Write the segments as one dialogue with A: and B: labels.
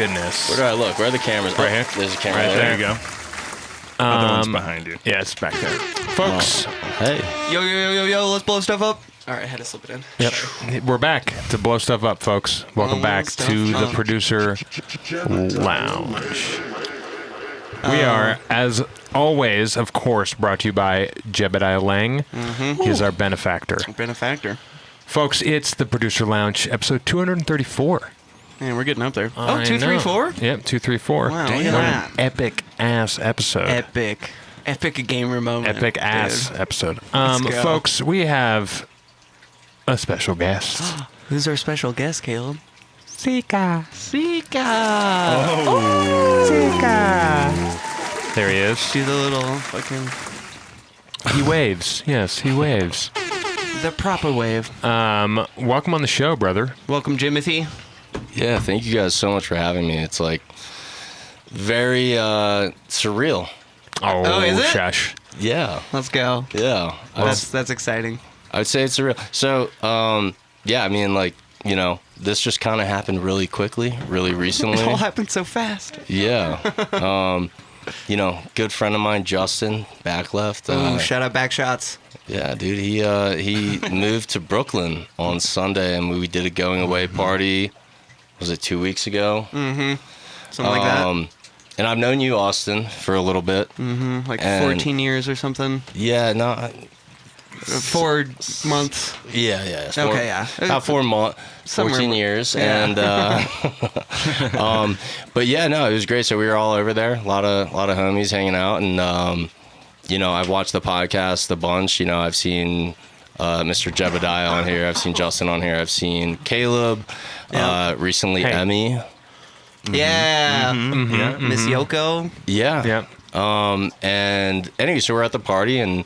A: goodness.
B: Where do I look? Where are the cameras?
A: Right here.
B: There's a camera
A: Right
B: there.
C: There you go. Other one's behind you.
A: Yeah, it's back there. Folks,
B: Hey.
D: Yo, let's blow stuff up. All right, I had to slip it in.
A: yep. We're back to blow stuff up, folks. Welcome back
D: stuff
A: to the
D: up.
A: Producer Lounge. We are, as always, of course, brought to you by Jebediah Lang. He is our benefactor.
D: Benefactor.
A: Folks, it's the Producer Lounge, episode 234.
D: Man, we're getting up there.
A: I
D: Oh, 2, 3,
A: know.
D: 4?
A: Yep, 234.
D: Wow,
A: Damn.
D: look at
A: What
D: that.
A: an epic-ass episode.
D: Epic gamer moment.
A: Epic-ass
D: dude.
A: episode.
D: Let's go.
A: Folks, we have a special guest.
D: Who's our special guest, Caleb?
A: Seeka.
C: Oh.
A: Seeka. There he is.
D: Do the little fucking...
A: He waves. Yes, he waves.
D: The proper wave.
A: Welcome on the show, brother.
D: Welcome, Jimothy.
B: Yeah, thank you guys so much for having me. It's like very surreal.
A: Oh,
D: is it?
A: shush.
B: Yeah.
D: Let's go.
B: Yeah.
D: That's exciting.
B: I would say it's surreal. So, yeah, I mean, like, you know, this just kind of happened really quickly, really recently.
D: It all happened so fast.
B: Yeah. You know, good friend of mine, Justin, back left.
D: Ooh, shout out back shots.
B: Yeah, dude, he moved to Brooklyn on Sunday, and we did a going away party. Was it 2 weeks ago?
D: Something like that.
B: And I've known you, Austin, for a little bit.
D: Like
B: and-
D: 14 years or something.
B: Yeah, no.
D: 4 months.
B: Yeah. It's four-
D: Okay, yeah.
B: About 4 months, 14
D: Somewhere-
B: years,
D: yeah.
B: and but yeah, no, it was great. So we were all over there, a lot of homies hanging out, and you know, I've watched the podcast a bunch. You know, I've seen Mr. Jebediah on here, I've seen Justin on here, I've seen Caleb, recently
A: Hey.
B: Emmy.
D: Yeah. Miss Yoko.
B: Yeah.
A: Yep.
B: And anyway, so we're at the party, and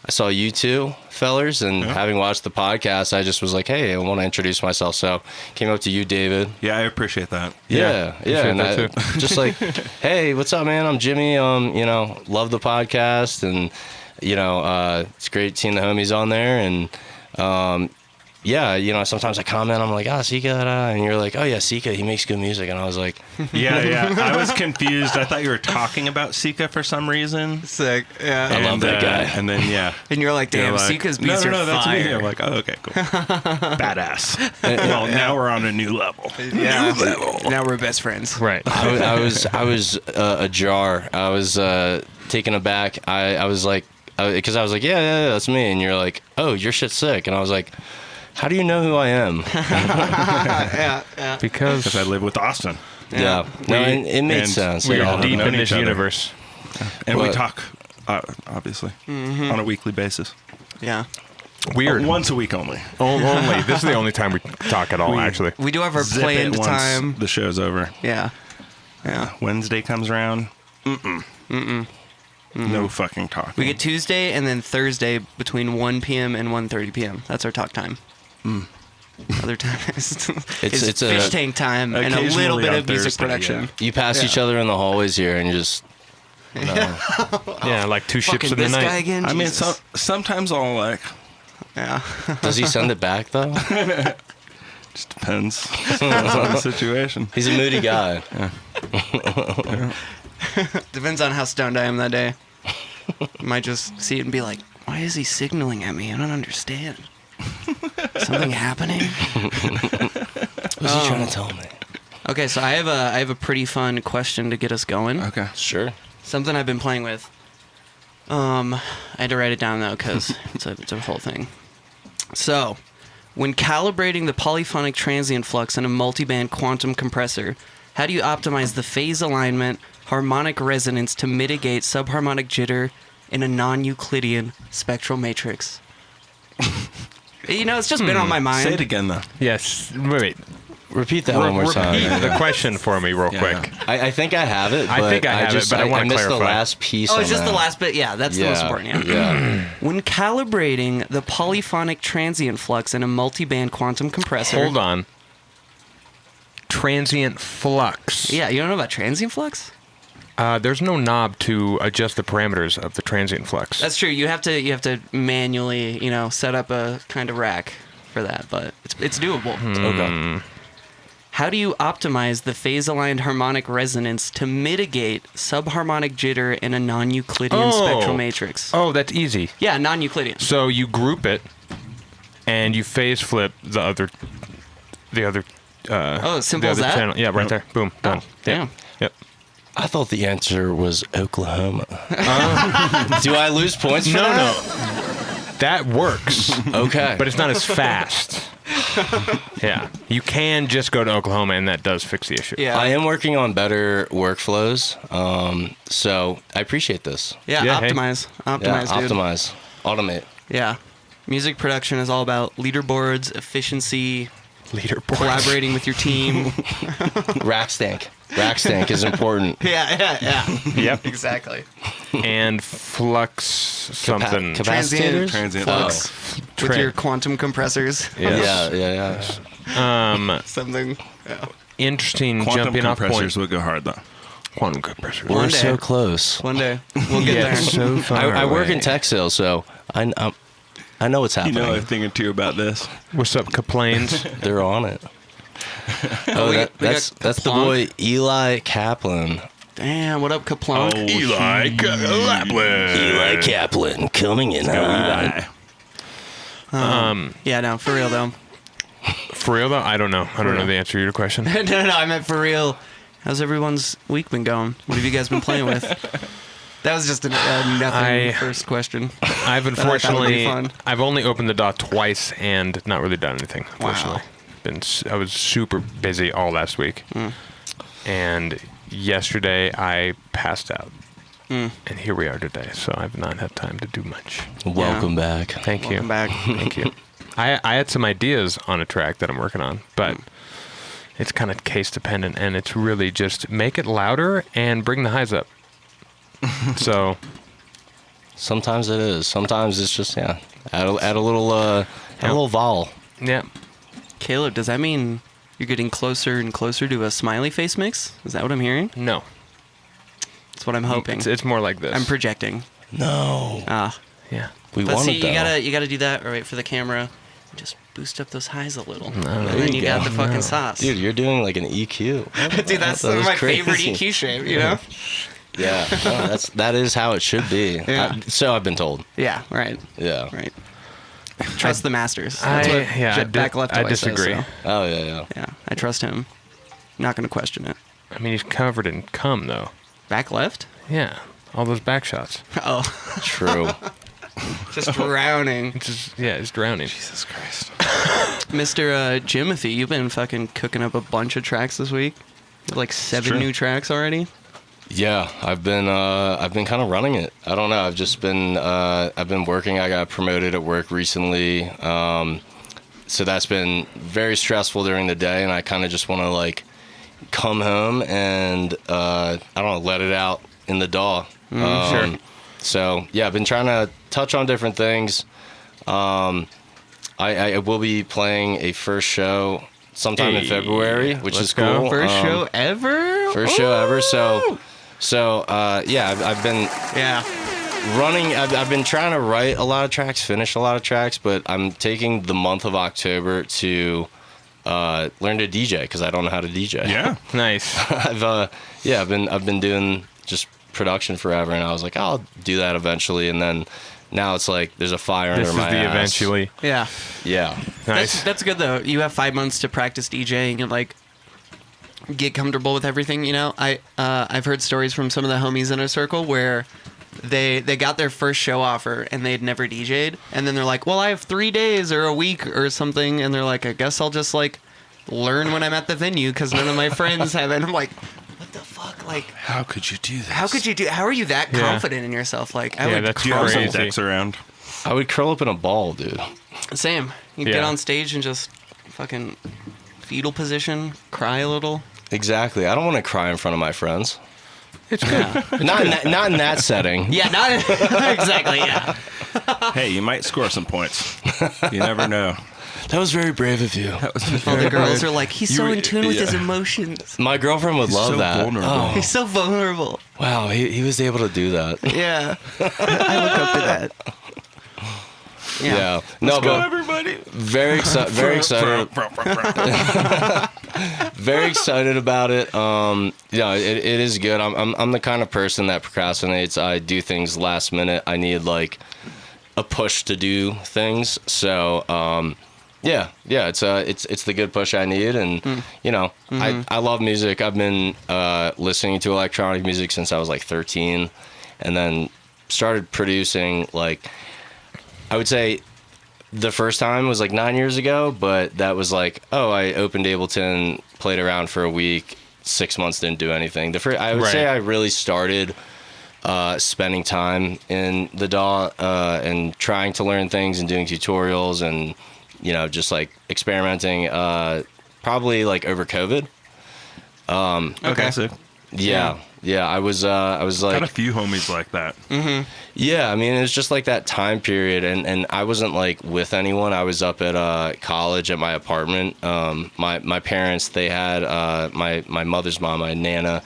B: I saw you two fellers, and having watched the podcast, I just was like, hey, I want to introduce myself. So came up to you, David.
C: Yeah, I appreciate that.
B: Yeah. And
A: that
B: I,
A: too.
B: just like, hey, what's up, man? I'm Jimmy. You know, love the podcast, and you know, it's great seeing the homies on there, and yeah, you know, sometimes I comment, I'm like, Seeka, and you're like, oh yeah, Seeka, he makes good music, and I was like,
C: Yeah. I was confused. I thought you were talking about Seeka for some reason.
D: Sick. Yeah.
B: I love that guy.
C: And then, yeah.
D: And you're like, damn,
C: You're like,
D: Seeka's beats
C: no,
D: are
C: that's me.
D: fire.
C: I'm like, oh, okay, cool. Badass. Well, now we're on a new level.
D: Yeah. Now we're best friends.
A: Right.
B: I was ajar. I was taken aback. I was like, because I was like, yeah, that's me, and you're like, oh, your shit's sick, and I was like, how do you know who I am?
D: Yeah.
A: Because
C: I live with Austin.
B: Yeah. No, it made
C: and
B: sense.
A: we
C: Yeah.
A: are deep
C: known
A: in this
C: each other.
A: universe.
C: And we
B: What?
C: talk, obviously, on a weekly basis.
D: Yeah.
A: Weird.
C: Once a week only.
A: Only. This is the only time we talk at all, actually.
D: We do have our
C: Zip
D: planned
C: it once
D: time.
C: the show's over.
D: Yeah.
C: Wednesday comes around. No fucking talking.
D: We get Tuesday and then Thursday between 1 p.m. and 1:30 p.m. That's our talk time. Other time is
B: It's a-
D: fish tank time and a little
C: Occasionally
D: bit
C: on
D: of music
C: Thursday,
D: production.
C: yeah.
B: You pass each other in the hallways here, and you just,
A: Yeah, like two ships
D: Fucking
A: in the
D: this guy
A: night.
D: again.
C: I mean,
D: Jesus.
C: sometimes I'll like,
D: Yeah.
B: does he send it back though?
C: just depends. Depends on the situation.
B: He's a moody guy.
D: Depends on how stoned I am that day. Might just see it and be like, why is he signaling at me? I don't understand. Something happening?
B: What's he trying to tell me?
D: Okay, so I have a pretty fun question to get us going.
C: Okay.
B: Sure.
D: Something I've been playing with. I had to write it down though because it's a whole thing. So, when calibrating the polyphonic transient flux in a multiband quantum compressor, how do you optimize the phase alignment, harmonic resonance to mitigate subharmonic jitter in a non-Euclidean spectral matrix? You know, it's just been on my mind.
C: Say it again, though.
A: Yes. Wait.
B: Repeat that one more
A: Repeat
B: time.
A: the question for me real
C: Yeah.
A: quick.
B: I think I have it.
A: I
B: but
A: think I have it, but I wanna
B: missed the
A: clarify.
B: last piece.
D: Oh,
B: on
D: it's just
B: that.
D: the last bit? Yeah, that's the most important.
B: Yeah.
D: When calibrating the polyphonic transient flux in a multiband quantum compressor...
A: Hold on. Transient flux.
D: Yeah, you don't know about transient flux?
A: There's no knob to adjust the parameters of the transient flux.
D: That's true. You have to manually, set up a kind of rack for that, but it's doable.
B: Okay.
D: How do you optimize the phase-aligned harmonic resonance to mitigate subharmonic jitter in a non-Euclidean spectral matrix?
A: Oh, that's easy.
D: Yeah, non-Euclidean.
A: So you group it, and you phase flip the other.
D: Simple as that?
A: Channel. Yeah, right there. Boom, done.
D: Damn.
A: Yep.
B: I thought the answer was Oklahoma. Do I lose points for
A: No,
B: that?
A: no. That works.
B: Okay.
A: But it's not as fast. Yeah. You can just go to Oklahoma, and that does fix the issue.
D: Yeah.
B: I am working on better workflows, so I appreciate this.
D: Yeah,
A: Yeah, hey.
D: optimize.
B: Yeah,
D: Optimize, dude.
B: optimize, automate.
D: Yeah. Music production is all about leaderboards, efficiency,
A: Leaderboard.
D: collaborating with your team.
B: Rack stank. Rack stank is important.
D: yeah.
A: Yep.
D: Exactly.
A: And flux something.
B: Capacitors?
C: Transient
D: Flux.
A: Tra-
D: With your quantum compressors.
A: Yes.
B: Yeah.
D: Something. Yeah.
A: Interesting
C: Quantum
A: jumping off point.
C: compressors would go hard though.
A: Quantum compressors.
B: We're
D: One day.
B: so close.
D: One day. We'll get
A: Yeah,
D: there.
A: so far
B: I work
A: away.
B: in tech sales, so I know what's
C: You
B: happening.
C: know a thing or two about this.
A: What's up, Kaplanes?
B: They're on it. Oh,
D: we
B: that's
D: got
B: the
D: Kaplunk.
B: boy Eli Kaplan.
D: Damn, what up, Kaplunk?
A: Eli Kaplan.
B: Eli Kaplan coming in hot.
D: Yeah, no, for real, though.
A: For real, though? I don't know. I don't know the answer to your question.
D: no, I meant for real. How's everyone's week been going? What have you guys been playing with? That was just a nothing first question.
A: I've
D: thought would be
A: unfortunately,
D: fun.
A: I've only opened the DAW twice and not really done anything. Unfortunately, I was super busy all last week, and yesterday I passed out, and here we are today. So I've not had time to do much.
B: Welcome back.
A: Thank you.
D: Welcome back.
A: Thank you. I had some ideas on a track that I'm working on, but it's kind of case dependent, and it's really just make it louder and bring the highs up. So
B: Sometimes it is. Sometimes it's just add a little vowel.
A: yeah,
D: Caleb, does that mean you're getting closer and closer to a smiley face mix? Is that what I'm hearing?
A: no,
D: That's what I'm hoping.
A: it's more like this.
D: I'm projecting.
B: No,
A: Yeah.
B: we
D: But
B: wanted
D: see,
B: that.
D: you gotta do that. Or wait for the camera. Just boost up those highs a little, and
B: there
D: then
B: you
D: you got
B: go.
D: the fucking sauce.
B: Dude, you're doing like an EQ.
D: Dude, that's
B: That was
D: my
B: crazy.
D: favorite EQ shape. You know?
B: Yeah, no, that is how it should be.
D: Yeah.
B: So I've been told.
D: Yeah. Right.
B: Yeah.
D: Right. Trust the masters. That's what Back Left
A: I
D: always says,
A: disagree.
D: so,
B: Oh yeah.
D: yeah, I trust him. Not gonna question it.
A: I mean, he's covered in cum, though.
D: Back left?
A: Yeah, all those back shots.
D: Oh,
B: True.
D: just drowning.
A: It's just, yeah, it's drowning.
D: Jesus Christ. Mr. Jimothy, you've been fucking cooking up a bunch of tracks this week. Like 7
C: true.
D: new tracks already.
B: Yeah, I've been kind of running it. I don't know. I've just been I've been working. I got promoted at work recently, so that's been very stressful during the day, and I kind of just want to like come home and I don't know, let it out in the DAW.
A: Sure.
B: So yeah, I've been trying to touch on different things. I will be playing a first show sometime in
A: Hey,
B: February, which
A: let's
B: is
A: go.
B: cool.
D: First show ever?
B: First show ever. So yeah, I've been
D: Yeah.
B: running. I've been trying to write a lot of tracks, finish a lot of tracks, but I'm taking the month of October to learn to DJ because I don't know how to DJ.
C: Yeah.
A: Nice.
B: I've been doing just production forever, and I was like, I'll do that eventually, and then now it's like there's a fire
A: This
B: under
A: is
B: my
A: the
B: ass.
A: eventually.
D: Yeah.
B: Yeah.
A: Nice.
D: That's good though. You have 5 months to practice DJing and like get comfortable with everything. You know, I've heard stories from some of the homies in our circle where they got their first show offer and they'd never DJ'd, and then they're like, well, I have 3 days or a week or something, and they're like, I guess I'll just like learn when I'm at the venue because none of my friends have it. And I'm like, what the fuck? Like,
C: How could you do this?
D: how are you that
A: Yeah.
D: confident in yourself? Like, I
A: Yeah,
D: would
A: that's
C: Do you have some
A: crazy.
C: decks around?
B: I would curl up in a ball, dude.
D: Same. You get
A: Yeah.
D: on stage and just fucking fetal position, cry a little.
B: Exactly. I don't want to cry in front of my friends.
A: It's good.
B: Not in that setting.
D: Yeah, not exactly. Yeah.
C: Hey, you might score some points. You never know.
B: That was very brave of you.
D: All the girls are like, he's so
C: You-
D: in tune with
C: yeah.
D: his emotions.
B: My girlfriend would love
C: so
B: that.
C: vulnerable.
B: Oh,
D: He's so vulnerable.
B: wow, he was able to do that.
D: Yeah. I look up to that.
B: Yeah. No,
C: Go,
B: but
C: everybody.
B: very excited. Very excited. Very excited about it. Yeah, it is good. I'm the kind of person that procrastinates. I do things last minute. I need like a push to do things. So yeah, it's the good push I need, and you know, I love music. I've been listening to electronic music since I was like 13, and then started producing like, I would say the first time was like 9 years ago, but that was like, oh, I opened Ableton, played around for a week, 6 months, didn't do anything. I would say I really started spending time in the DAW and trying to learn things and doing tutorials and, you know, just like experimenting probably like over COVID.
C: Okay. So
B: Yeah, I was like,
C: got a few homies like that.
B: yeah, I mean, it was just like that time period, and I wasn't like with anyone. I was up at college at my apartment. My parents, they had my mother's mom, my Nana,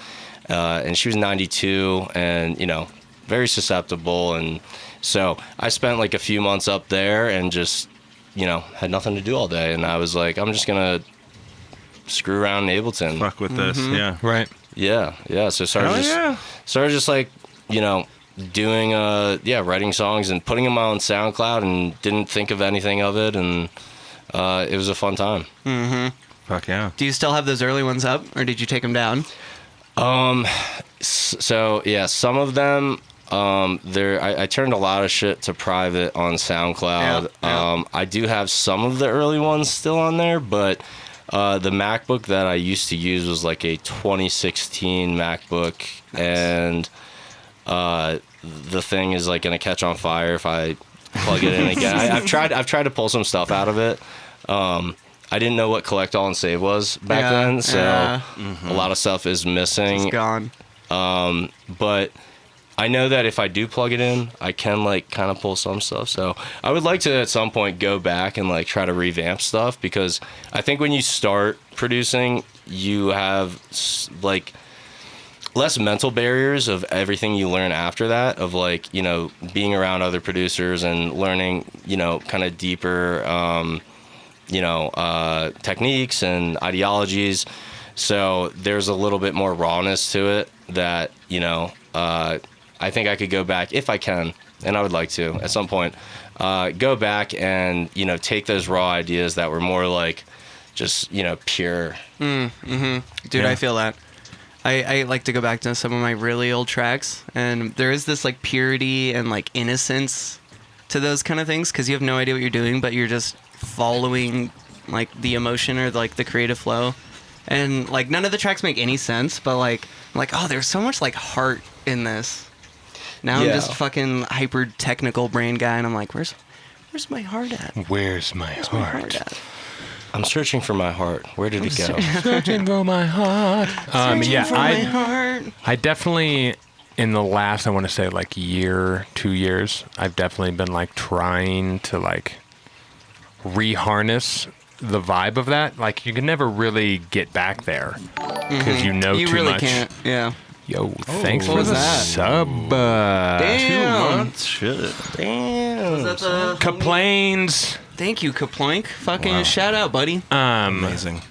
B: and she was 92, and you know, very susceptible, and so I spent like a few months up there and just, you know, had nothing to do all day, and I was like, I'm just gonna screw around in Ableton.
C: Fuck with this, yeah.
A: Right.
B: Yeah. So started just like, you know, doing writing songs and putting them on SoundCloud, and didn't think of anything of it, and it was a fun time.
C: Fuck yeah.
D: Do you still have those early ones up, or did you take them down?
B: So yeah, some of them I turned a lot of shit to private on SoundCloud.
D: Yeah.
B: I do have some of the early ones still on there, but the MacBook that I used to use was like a 2016 MacBook, and the thing is like gonna catch on fire if I plug it in again. I've tried to pull some stuff out of it. I didn't know what collect all and save was back then, so a lot of stuff is missing.
D: It's gone.
B: But I know that if I do plug it in, I can like kind of pull some stuff. So I would like to at some point go back and like try to revamp stuff, because I think when you start producing, you have like less mental barriers of everything you learn after that, of like, you know, being around other producers and learning, you know, kind of deeper, techniques and ideologies. So there's a little bit more rawness to it that, you know, I think I could go back if I can, and I would like to at some point, go back and, you know, take those raw ideas that were more like just, you know, pure.
D: Dude,
A: Yeah.
D: I feel that. I like to go back to some of my really old tracks, and there is this like purity and like innocence to those kind of things, because you have no idea what you're doing, but you're just following like the emotion or like the creative flow, and like none of the tracks make any sense, but like I'm like, oh, there's so much like heart in this. Now I'm just fucking hyper technical brain guy, and I'm like, where's my heart at?
A: Where's my
D: Where's
A: heart?
D: my heart at?
B: I'm searching for my heart. Where did it go?
A: Searching for my heart.
D: Searching for my heart.
A: I definitely, in the last, I want to say like year, 2 years, I've definitely been like trying to like reharness the vibe of that. Like you can never really get back there because you know
D: You
A: too
D: really
A: much.
D: can't. Yeah.
A: Yo, thanks
D: what
A: for
D: was
A: the
D: that?
A: sub.
C: 2
D: Damn.
C: months? Shit.
B: Damn.
D: Was that the
A: Complains.
D: Thank you, Kaploink. Fucking
C: Wow.
D: shout out, buddy.
C: Amazing.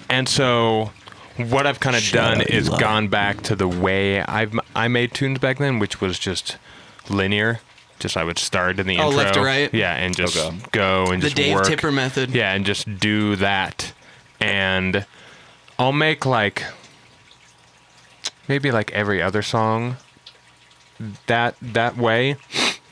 A: And so what I've kind of done
B: out,
A: is
B: love.
A: gone back to the way I made tunes back then, which was just linear. Just I would start in the
D: Oh,
A: intro.
D: left to right?
A: Yeah, and just
B: Okay.
A: go and
D: The
A: just
D: Dave
A: work.
D: Tipper method.
A: Yeah, and just do that. And I'll make like maybe like every other song that way.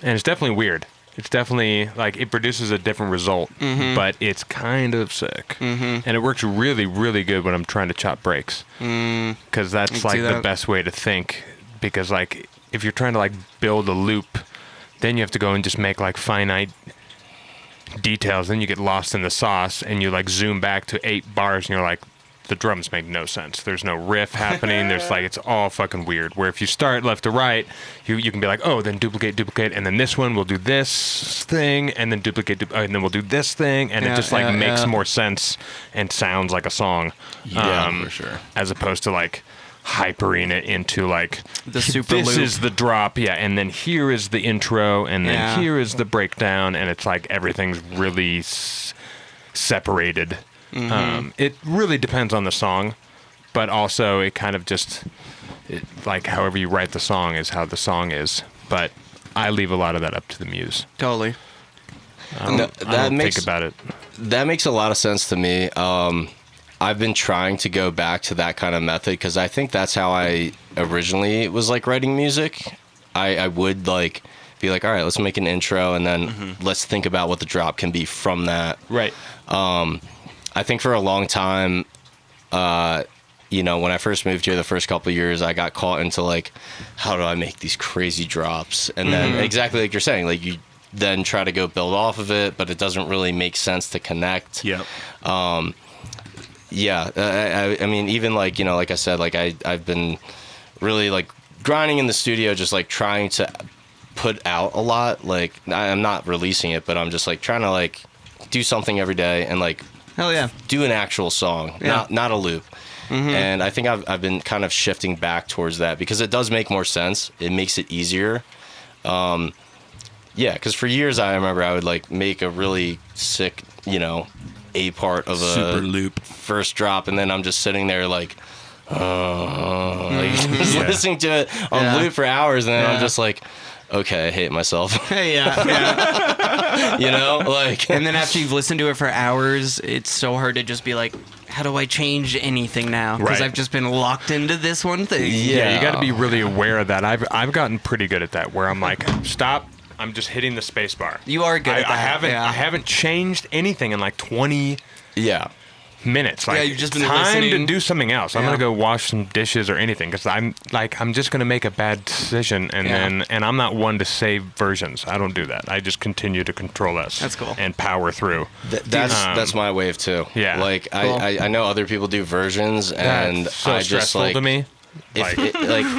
A: And it's definitely weird. It's definitely like it produces a different result, but it's kind of sick. And it works really, really good when I'm trying to chop breaks. Because that's
D: I can
A: like
D: see
A: the
D: that.
A: best way to think. Because like if you're trying to like build a loop, then you have to go and just make like finite details. Then you get lost in the sauce and you like zoom back to 8 bars and you're like, the drums make no sense. There's no riff happening. There's like, it's all fucking weird. Where if you start left to right, you can be like, oh, then duplicate, and then this one will do this thing, and then duplicate, and then we'll do this thing, and it
D: Yeah,
A: just like
D: yeah,
A: makes
D: yeah.
A: more sense and sounds like a song.
C: Yeah, for sure.
A: As opposed to like hypering it into like
D: The super
A: this
D: loop.
A: is the drop, yeah, and then here is the intro, and then
D: Yeah.
A: here is the breakdown, and it's like everything's really separated. It really depends on the song, but also it kind of just like however you write the song is how the song is. But I leave a lot of that up to the muse.
D: Totally.
A: I don't think about it.
B: That makes a lot of sense to me. I've been trying to go back to that kind of method because I think that's how I originally was like writing music. I would like be like, all right, let's make an intro and then let's think about what the drop can be from that.
A: Right.
B: I think for a long time, you know, when I first moved here the first couple of years, I got caught into like, how do I make these crazy drops? And then exactly like you're saying, like you then try to go build off of it, but it doesn't really make sense to connect.
C: Yep.
B: Yeah, I mean, even like, you know, like I said, like I've been really like grinding in the studio, just like trying to put out a lot. Like I'm not releasing it, but I'm just like trying to like do something every day and like
D: Hell yeah.
B: do an actual song,
D: Yeah.
B: not a loop. And I think I've been kind of shifting back towards that because it does make more sense. It makes it easier. Yeah, because for years I remember I would like make a really sick, you know, A part of a
C: Super loop.
B: first drop, and then I'm just sitting there like just listening to it on
D: Yeah.
B: loop for hours, and then I'm
D: Yeah.
B: just like, okay, I hate myself.
D: Yeah.
B: You know, like
D: And then after you've listened to it for hours, it's so hard to just be like, how do I change anything now? Because
A: Right.
D: I've just been locked into this one thing.
A: Yeah, you got to be really aware of that. I've gotten pretty good at that, where I'm like, stop. I'm just hitting the space bar.
D: You are good at that.
A: I haven't changed anything in like 20
B: yeah.
A: minutes. Like,
D: Yeah, you've just been
A: time
D: listening.
A: to do something else. I'm
D: Yeah.
A: gonna go wash some dishes or anything because I'm just gonna make a bad decision, and I'm not one to save versions. I don't do that. I just continue to control S.
D: That's cool.
A: And power through.
B: That's my wave too.
A: Yeah.
B: Like
D: Cool.
B: I know other people do versions, and
A: That's so
B: I just
A: stressful
B: like
A: to me.
B: if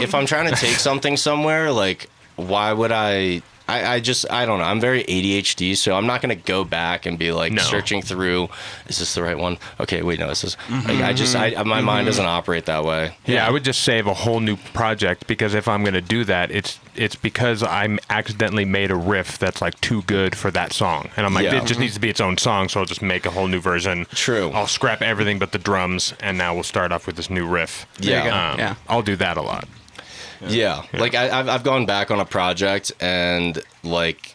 B: if I'm trying to take something somewhere, like why would I don't know. I'm very ADHD, so I'm not gonna go back and be like
A: No.
B: searching through. Is this the right one? Okay, wait, no, this is. Like, my mind doesn't operate that way.
A: Yeah, I would just save a whole new project because if I'm going to do that, it's because I accidentally made a riff that's like too good for that song. And I'm like,
B: Yeah.
A: it just needs to be its own song, so I'll just make a whole new version.
B: True.
A: I'll scrap everything but the drums, and now we'll start off with this new riff.
B: There you go.
D: Yeah.
A: I'll do that a lot.
B: Yeah. Like I've gone back on a project and like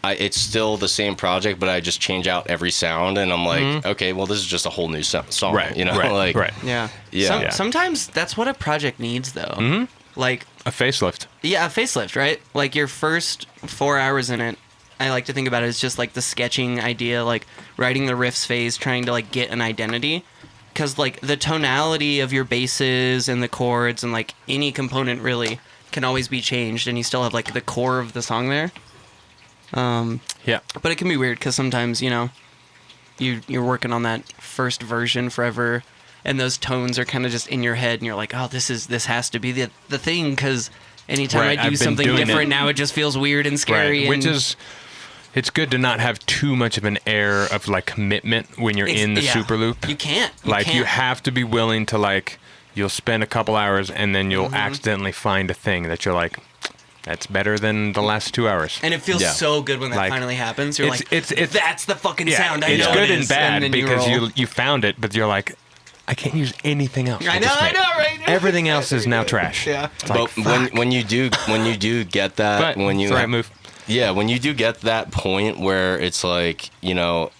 B: it's still the same project, but I just change out every sound, and I'm like, okay, well, this is just a whole new song,
A: Right.
B: you know,
A: Right.
B: like
A: right.
D: Yeah.
B: Yeah. Yeah.
D: Sometimes that's what a project needs, though. Like,
A: A facelift.
D: yeah, a facelift, right? Like your first 4 hours in it, I like to think about it as just like the sketching idea, like writing the riffs phase, trying to like get an identity. Because like the tonality of your basses and the chords and like any component really can always be changed, and you still have like the core of the song there.
A: Yeah.
D: But it can be weird because sometimes, you know, you're working on that first version forever, and those tones are kind of just in your head, and you're like, oh, this has to be the thing, because anytime
A: Right,
D: I
A: I've
D: do
A: been
D: something
A: doing
D: different
A: it.
D: now, it just feels weird and scary.
A: Right. Which
D: and-
A: is, it's good to not have too much of an air of like commitment when you're in the
D: yeah.
A: super loop.
D: You can't.
A: Like you
D: can't.
A: have to be willing to like, you'll spend a couple hours and then you'll accidentally find a thing that you're like, that's better than the last 2 hours.
D: And it feels
B: Yeah.
D: so good when that
A: Like,
D: finally happens. You're
A: it's-
D: like, that's the fucking
A: Yeah,
D: sound. I
A: it's
D: know
A: good
D: it
A: and
D: is.
A: bad
D: then
A: because
D: roll.
A: you found it, but you're like, I can't use anything else.
D: I
A: just
D: know,
A: made.
D: right?
A: Everything else is now trash.
D: Yeah.
A: It's like,
B: but when you do get that,
A: but
B: when you
A: it's the right move.
B: yeah, when you do get that point where it's like, you know,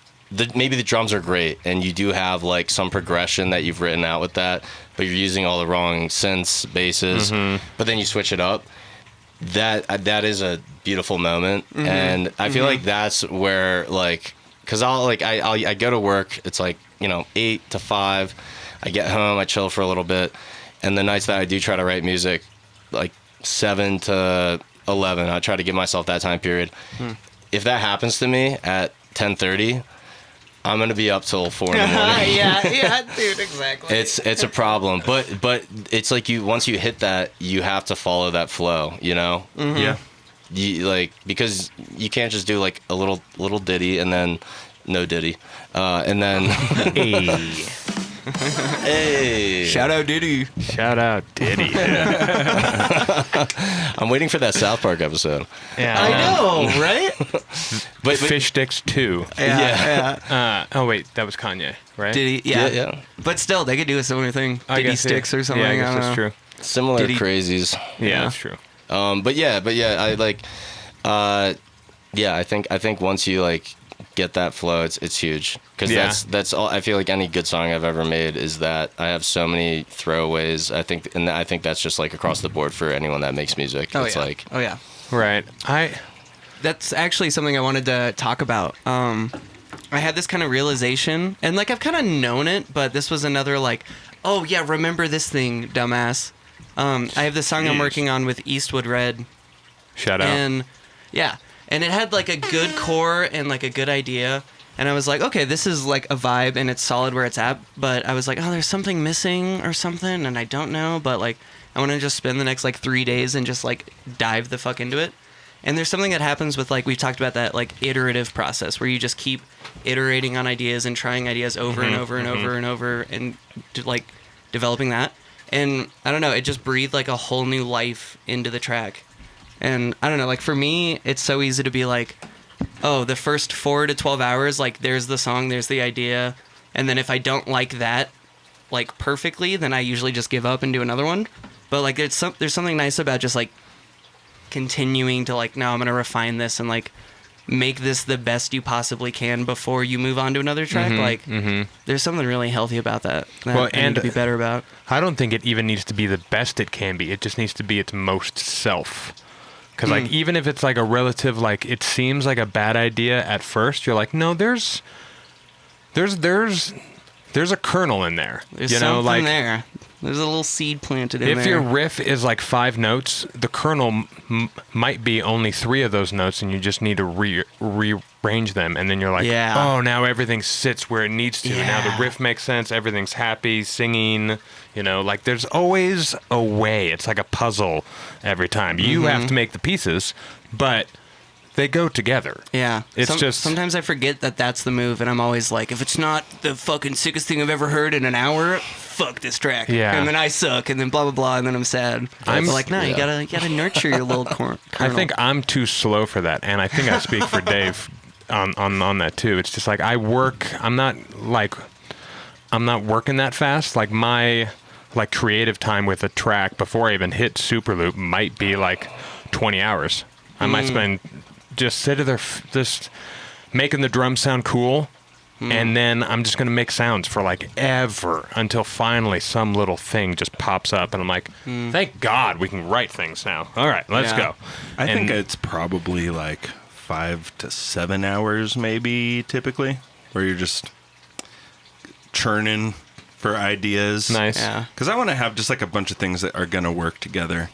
B: maybe the drums are great and you do have like some progression that you've written out with that, but you're using all the wrong synths, basses, but then you switch it up. That is a beautiful moment, and I feel like that's where like, cause I go to work. It's like, you know, 8 to 5. I get home, I chill for a little bit, and the nights that I do try to write music, like 7 to 11, I try to give myself that time period. If that happens to me at 10:30, I'm gonna be up till 4 in the morning.
D: yeah, dude, exactly.
B: It's a problem, but it's like once you hit that, you have to follow that flow, you know.
A: Yeah.
B: You like, because you can't just do like a little ditty and then no ditty, and then Hey.
D: Shout out Diddy.
A: Shout out Diddy.
B: I'm waiting for that South Park episode.
A: Yeah,
D: I know, right?
B: But
A: Fish Sticks 2.
D: Yeah.
A: Oh wait, that was Kanye, right?
D: Diddy,
B: yeah.
D: But still, they could do a similar thing.
A: I
D: Diddy
A: guess,
D: Sticks or something.
A: Yeah, I
D: I
A: guess
D: don't
A: that's
D: know.
A: true.
B: Similar
D: Diddy-
B: crazies.
A: Yeah, that's true.
B: But yeah, I like, I think once you like get that flow, it's huge. Because that's all. I feel like any good song I've ever made is that I have so many throwaways. I think that's just like across the board for anyone that makes music.
D: Oh
B: It's
D: yeah.
B: like,
D: Oh yeah.
A: Right.
D: That's actually something I wanted to talk about. I had this kind of realization, and like I've kind of known it, but this was another like, oh yeah, remember this thing, dumbass. I have this song I'm working on with Eastwood Red,
A: Shout out.
D: and yeah, and it had like a good core and like a good idea, and I was like, okay, this is like a vibe and it's solid where it's at, but I was like, oh, there's something missing or something, and I don't know, but like I want to just spend the next like 3 days and just like dive the fuck into it. And there's something that happens with, like, we've talked about that, like, iterative process where you just keep iterating on ideas and trying ideas over and over and over and over and, like, developing that. And, I don't know, it just breathed, like, a whole new life into the track. And, I don't know, like, for me, it's so easy to be like, oh, the first 4 to 12 hours, like, there's the song, there's the idea. And then if I don't like that, like, perfectly, then I usually just give up and do another one. But, like, there's something nice about just, like, continuing to like, no, I'm gonna refine this and like make this the best you possibly can before you move on to another track. There's something really healthy about that I need to be better about.
A: I don't think it even needs to be the best it can be. It just needs to be its most self. Because like even if it's like a relative, like it seems like a bad idea at first, you're like, no, there's a kernel in there.
D: There's
A: you know,
D: something
A: like
D: there. There's a little seed planted in there.
A: if your riff is like 5 notes, the kernel might be only 3 of those notes, and you just need to rearrange them, and then you're like, oh, now everything sits where it needs to.
D: Yeah.
A: Now the riff makes sense. Everything's happy, singing. You know, like there's always a way. It's like a puzzle every time. You have to make the pieces, but they go together.
D: Yeah.
A: It's just
D: sometimes I forget that that's the move, and I'm always like, if it's not the fucking sickest thing I've ever heard in an hour, fuck this track.
A: Yeah.
D: And then I suck, and then blah blah blah, and then I'm sad. I'm like, no, you gotta nurture your little kernel.
A: I think I'm too slow for that, and I think I speak for Dave on that too. It's just like I'm not working that fast. Like my creative time with a track before I even hit Super Loop might be like 20 hours. I might spend just sitting there just making the drums sound cool, and then I'm just gonna make sounds for like ever until finally some little thing just pops up, and I'm like, thank God we can write things now. All right, let's go.
C: I think it's probably like 5 to 7 hours, maybe typically, where you're just churning for ideas.
A: Nice.
D: Yeah.
C: Because I want to have just like a bunch of things that are gonna work together.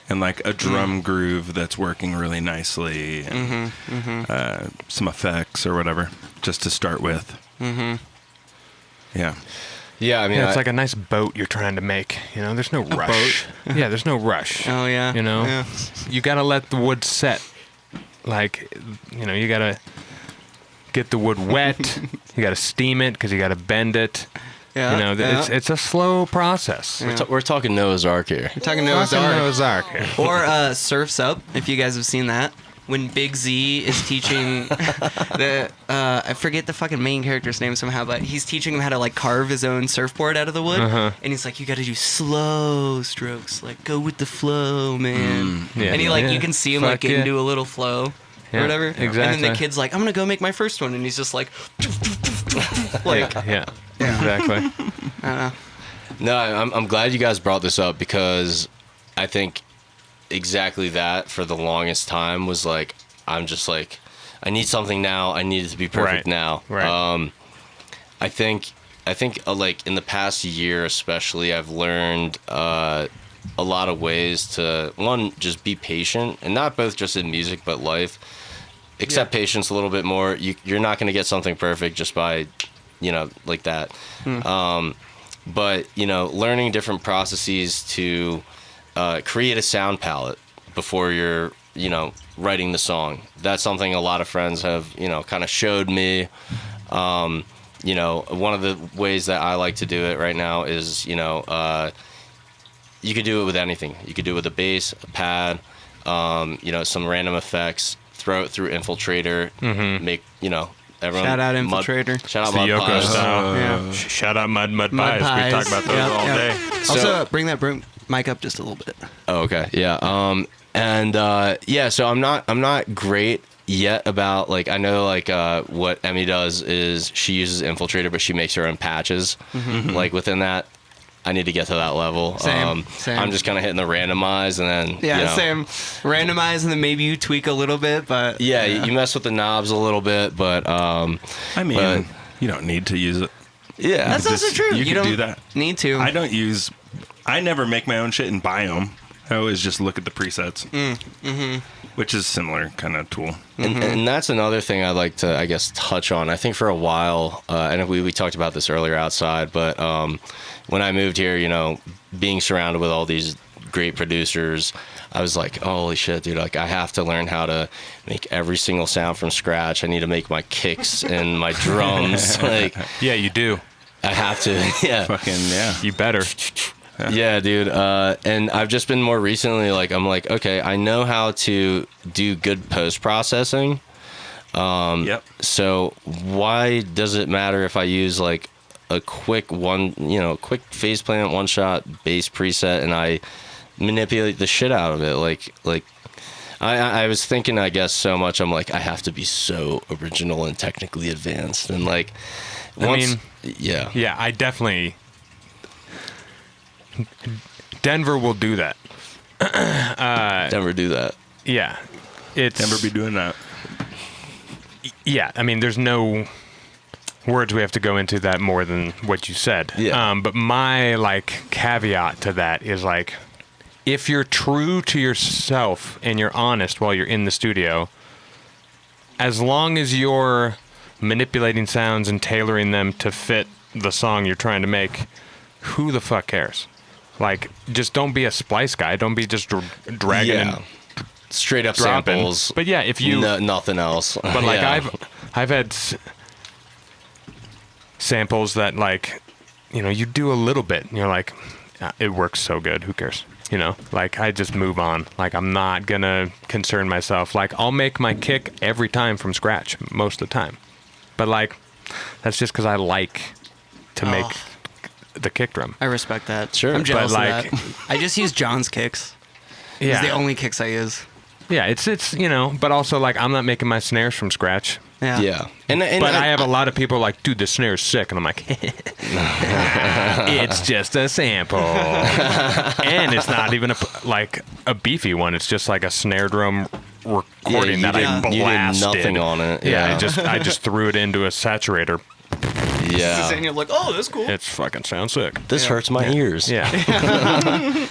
C: And like a drum groove that's working really nicely, and some effects or whatever, just to start with. Yeah.
B: yeah, I mean,
A: Yeah, it's like a nice boat you're trying to make. You know, there's no rush. Yeah, there's no rush.
D: Oh yeah.
A: You know,
D: Yeah.
A: you gotta let the wood set. Like, you know, you gotta get the wood wet. You gotta steam it because you gotta bend it.
D: Yeah.
A: You know, it's a slow process.
B: we're talking Noah's Ark here.
D: We're talking Noah's Ark.
A: Noah's Ark here.
D: Or Surf's Up, if you guys have seen that. When Big Z is teaching I forget the fucking main character's name somehow, but he's teaching him how to like carve his own surfboard out of the wood. And he's like, you got to do slow strokes, like go with the flow, man.
A: Yeah.
D: And he like,
A: Yeah.
D: you can see him
A: Fuck
D: like get
A: yeah.
D: into a little flow
A: Yeah,
D: or whatever. And then
A: exactly.
D: the kid's like, I'm gonna go make my first one, and he's just like, like
A: Yeah, exactly.
B: No, I'm glad you guys brought this up because I think exactly that for the longest time was like, I'm just like, I need something now. I need it to be perfect now.
A: Right.
B: I think like in the past year especially, I've learned a lot of ways to, one, just be patient, and not both just in music but life. Accept patience a little bit more. You're not going to get something perfect just by, like that. But, learning different processes to create a sound palette before you're, writing the song. That's something a lot of friends have, kind of showed me. you know, one of the ways that I like to do it right now is, you know, you could do it with anything. You could do it with a bass, a pad, you know, some random effects, throw it through Infiltrator, make, you know, everyone.
D: Shout out Infiltrator.
B: Shout out
A: The
B: Mud
A: Yoko
B: Pies.
A: style.
D: Yeah.
A: Shout out Mud
D: Mud
A: Pies.
D: Pies.
A: We talk about those
D: Yep,
A: all
D: yep.
A: day.
D: Also, bring that mic up just a little bit.
B: Oh, okay. Yeah. Yeah, so I'm not great yet about, like, I know, like, what Emmy does is she uses Infiltrator, but she makes her own patches. Like, within that, I need to get to that level.
D: Same.
B: I'm just kind of hitting the randomize and then,
D: Yeah,
B: you know,
D: same. Randomize and then maybe you tweak a little bit, but
B: yeah, you mess with the knobs a little bit, but
C: I mean,
B: but-
C: you don't need to use it.
B: yeah.
D: that's also
C: Just-
D: true.
C: You can
D: don't
C: do that.
D: need to.
C: I never make my own shit and buy them. I always just look at the presets, which is similar kind of tool.
B: And that's another thing I'd like to, I guess, touch on. I think for a while, and we talked about this earlier outside, but when I moved here, you know, being surrounded with all these great producers, I was like, holy shit, dude, like, I have to learn how to make every single sound from scratch. I need to make my kicks and my drums. Like,
A: Yeah, you do.
B: I have to, yeah.
C: Fucking yeah.
A: You better.
B: Yeah, dude. And I've just been more recently, like, I'm like, okay, I know how to do good post-processing.
C: Yep.
B: So why does it matter if I use, like, a quick quick phase plant, one-shot bass preset, and I manipulate the shit out of it? Like, I was thinking, I guess, so much, I'm like, I have to be so original and technically advanced. And, like, yeah.
A: Yeah, I definitely. Denver will do that.
B: Never do that.
A: Yeah, it's
C: Never be doing that.
A: Yeah, I mean, there's no words we have to go into that more than what you said.
B: Yeah.
A: But my, like, caveat to that is, like, if you're true to yourself and you're honest while you're in the studio, as long as you're manipulating sounds and tailoring them to fit the song you're trying to make, who the fuck cares? Like, just don't be a splice guy. Don't be just dragging and
B: straight up
A: dropping.
B: samples.
A: But yeah, if you
B: nothing else.
A: But like
B: Yeah.
A: I've had samples that, like, you know, you do a little bit and you're like, it works so good. Who cares? You know, like, I just move on. Like, I'm not gonna concern myself. Like, I'll make my kick every time from scratch most of the time. But, like, that's just because I like to make the kick drum.
D: I respect that.
B: Sure.
D: I'm jealous
A: But, like-
D: of that. I just use John's kicks.
A: Yeah.
D: It's the only kicks I use.
A: Yeah, it's you know, but also, like, I'm not making my snares from scratch.
D: Yeah.
B: Yeah. And
A: But I have a lot of people like, dude, the snare's sick. And I'm like, it's just a sample. And it's not even a beefy one. It's just like a snare drum recording that I blasted.
B: You did nothing on it.
A: Yeah, I just threw it into a saturator.
B: Yeah.
D: And you're like, oh, that's cool.
A: It's fucking sounds sick.
B: This hurts my ears.
A: Yeah.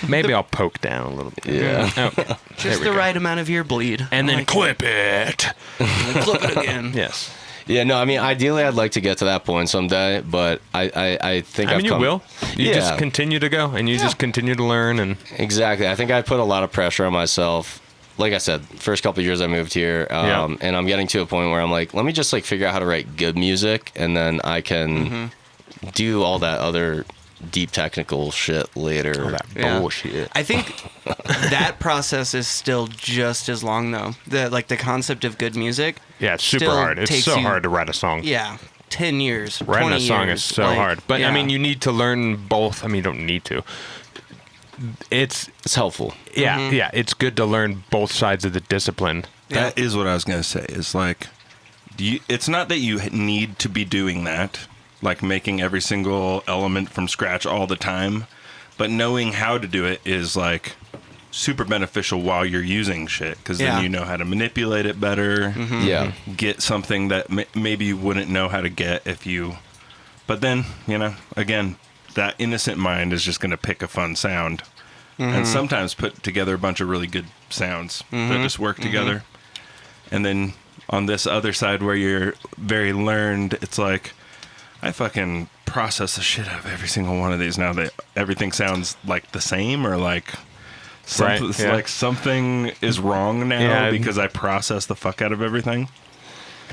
A: Maybe I'll poke down a little bit.
B: Yeah.
A: Okay.
D: Just the right amount of ear bleed.
A: And then
D: Like,
A: clip it.
D: and then clip it again.
A: Yes.
B: Yeah, no, I mean, ideally, I'd like to get to that point someday, but I think
A: I
B: I've
A: mean, you
B: come-
A: will. You
B: Yeah.
A: just continue to go, and you just continue to learn. And
B: Exactly. I think I put a lot of pressure on myself. Like I said, first couple of years I moved here,
A: Yeah.
B: and I'm getting to a point where I'm like, let me just, like, figure out how to write good music, and then I can do all that other deep technical shit later.
D: Yeah.
A: bullshit.
D: I think that process is still just as long, though. The concept of good music.
A: Yeah, it's super
D: still
A: hard. It's
D: takes
A: so
D: you-
A: hard to write a song.
D: Yeah, 10 years.
A: Writing
D: 20
A: a song
D: years,
A: is so
D: like,
A: hard. But I
D: yeah.
A: mean, you need to learn both. I mean, you don't need to. It's
B: helpful.
A: yeah, it's good to learn both sides of the discipline.
C: That is what I was gonna say. Is like, it's not that you need to be doing that, like making every single element from scratch all the time, but knowing how to do it is, like, super beneficial while you're using shit, because
D: Yeah.
C: then you know how to manipulate it better.
B: Yeah.
C: Get something that maybe you wouldn't know how to get if you. But then, you know, again, that innocent mind is just going to pick a fun sound and sometimes put together a bunch of really good sounds that just work together. And then on this other side where you're very learned, it's like, I fucking process the shit out of every single one of these now that everything sounds like the same, or like something,
A: Right, yeah.
C: like something is wrong now
A: Yeah.
C: because I process the fuck out of everything.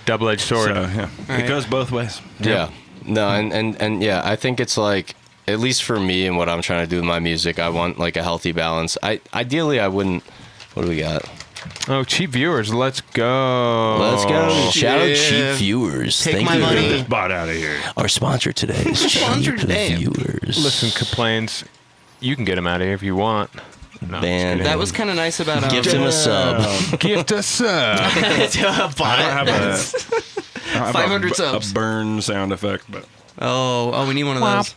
A: Double-edged sword.
C: So, yeah,
D: Right.
C: it goes both ways.
B: Yeah. No, and yeah, I think it's like, at least for me and what I'm trying to do with my music, I want like a healthy balance. Ideally I wouldn't. What do we got?
A: Oh, cheap viewers, let's go.
B: Let's go. Shout out
D: Yeah.
B: cheap viewers.
D: Take
B: Thank
D: my
B: you.
D: money.
C: Get this bot out of here.
B: Our sponsor today is
D: Sponsor
B: cheap
D: today.
B: viewers.
A: Listen, complains. You can get him out of here if you want. No,
B: Band.
D: That was kind of nice about
B: Gift him a sub.
A: gift us up.
D: to a
C: I
D: bot.
C: don't have
D: 500
C: a
D: subs.
C: burn sound effect, but
D: Oh, we need one of those.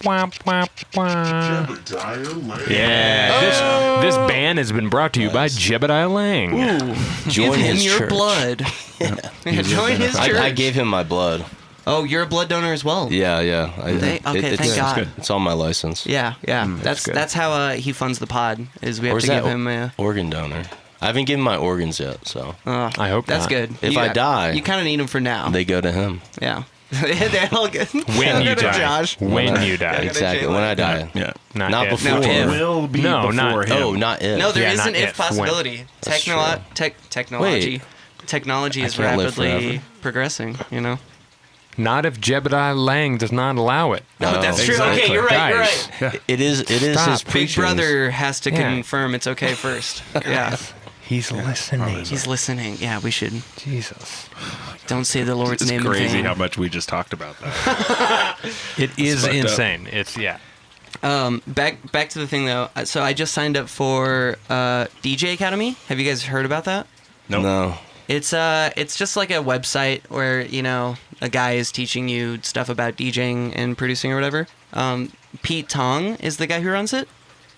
A: Yeah. This band has been brought to you by Jebediah Lang.
B: Join
D: Give him
B: his
D: your
B: church.
D: blood. Join his church.
B: I gave him my blood.
D: Oh, you're a blood donor as well.
B: Yeah.
D: Okay,
B: it's,
D: thank God.
C: good.
B: It's on my license.
D: Yeah.
A: that's good.
D: That's how he funds the pod. Is we have
B: Or
D: to
B: is that
D: give him a.
B: organ donor? I haven't given my organs yet, so
A: I hope
D: That's
A: not.
D: good.
B: If I die-
D: you kind of need them for now.
B: they go to him.
D: Yeah. They're all good.
A: When you
D: Go to
A: die.
D: Josh.
A: When you die.
B: Exactly. When I die.
C: yeah.
B: Not
A: if.
B: before.
D: No, if.
C: Will be
A: No,
C: before
A: not-
C: him.
B: Oh, not if.
D: No, there
A: Yeah,
D: is
A: not
D: an if
A: if, when.
D: possibility.
B: That's
D: Technology. Technology
B: I
D: is
B: can't live
D: rapidly
B: forever.
D: progressing. You know.
A: Not if Jebediah Lang does not allow it.
B: No,
D: that's true.
B: exactly.
D: Okay, you're right. You're
A: Guys.
D: right.
B: It is
A: Stop.
B: his
D: Big
B: preachings.
D: Brother has to
A: Yeah.
D: confirm it's okay first. Yeah.
A: He's listening.
D: He's listening. Yeah, we should.
A: Jesus.
D: Don't say the Lord's
C: It's
D: name in
C: crazy
D: vain.
C: how much we just talked about that.
A: It is
C: fucked up.
A: insane. It's, yeah.
D: Back to the thing though. So I just signed up for DJ Academy. Have you guys heard about that?
C: Nope.
B: No.
D: It's just like a website where a guy is teaching you stuff about DJing and producing or whatever. Pete Tong is the guy who runs it,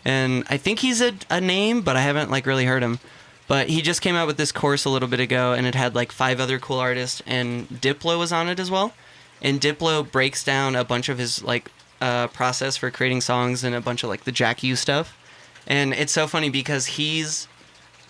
D: and I think he's a name, but I haven't like really heard him. But he just came out with this course a little bit ago, and it had like 5 other cool artists, and Diplo was on it as well. And Diplo breaks down a bunch of his like process for creating songs and a bunch of like the Jack U stuff. And it's so funny because he's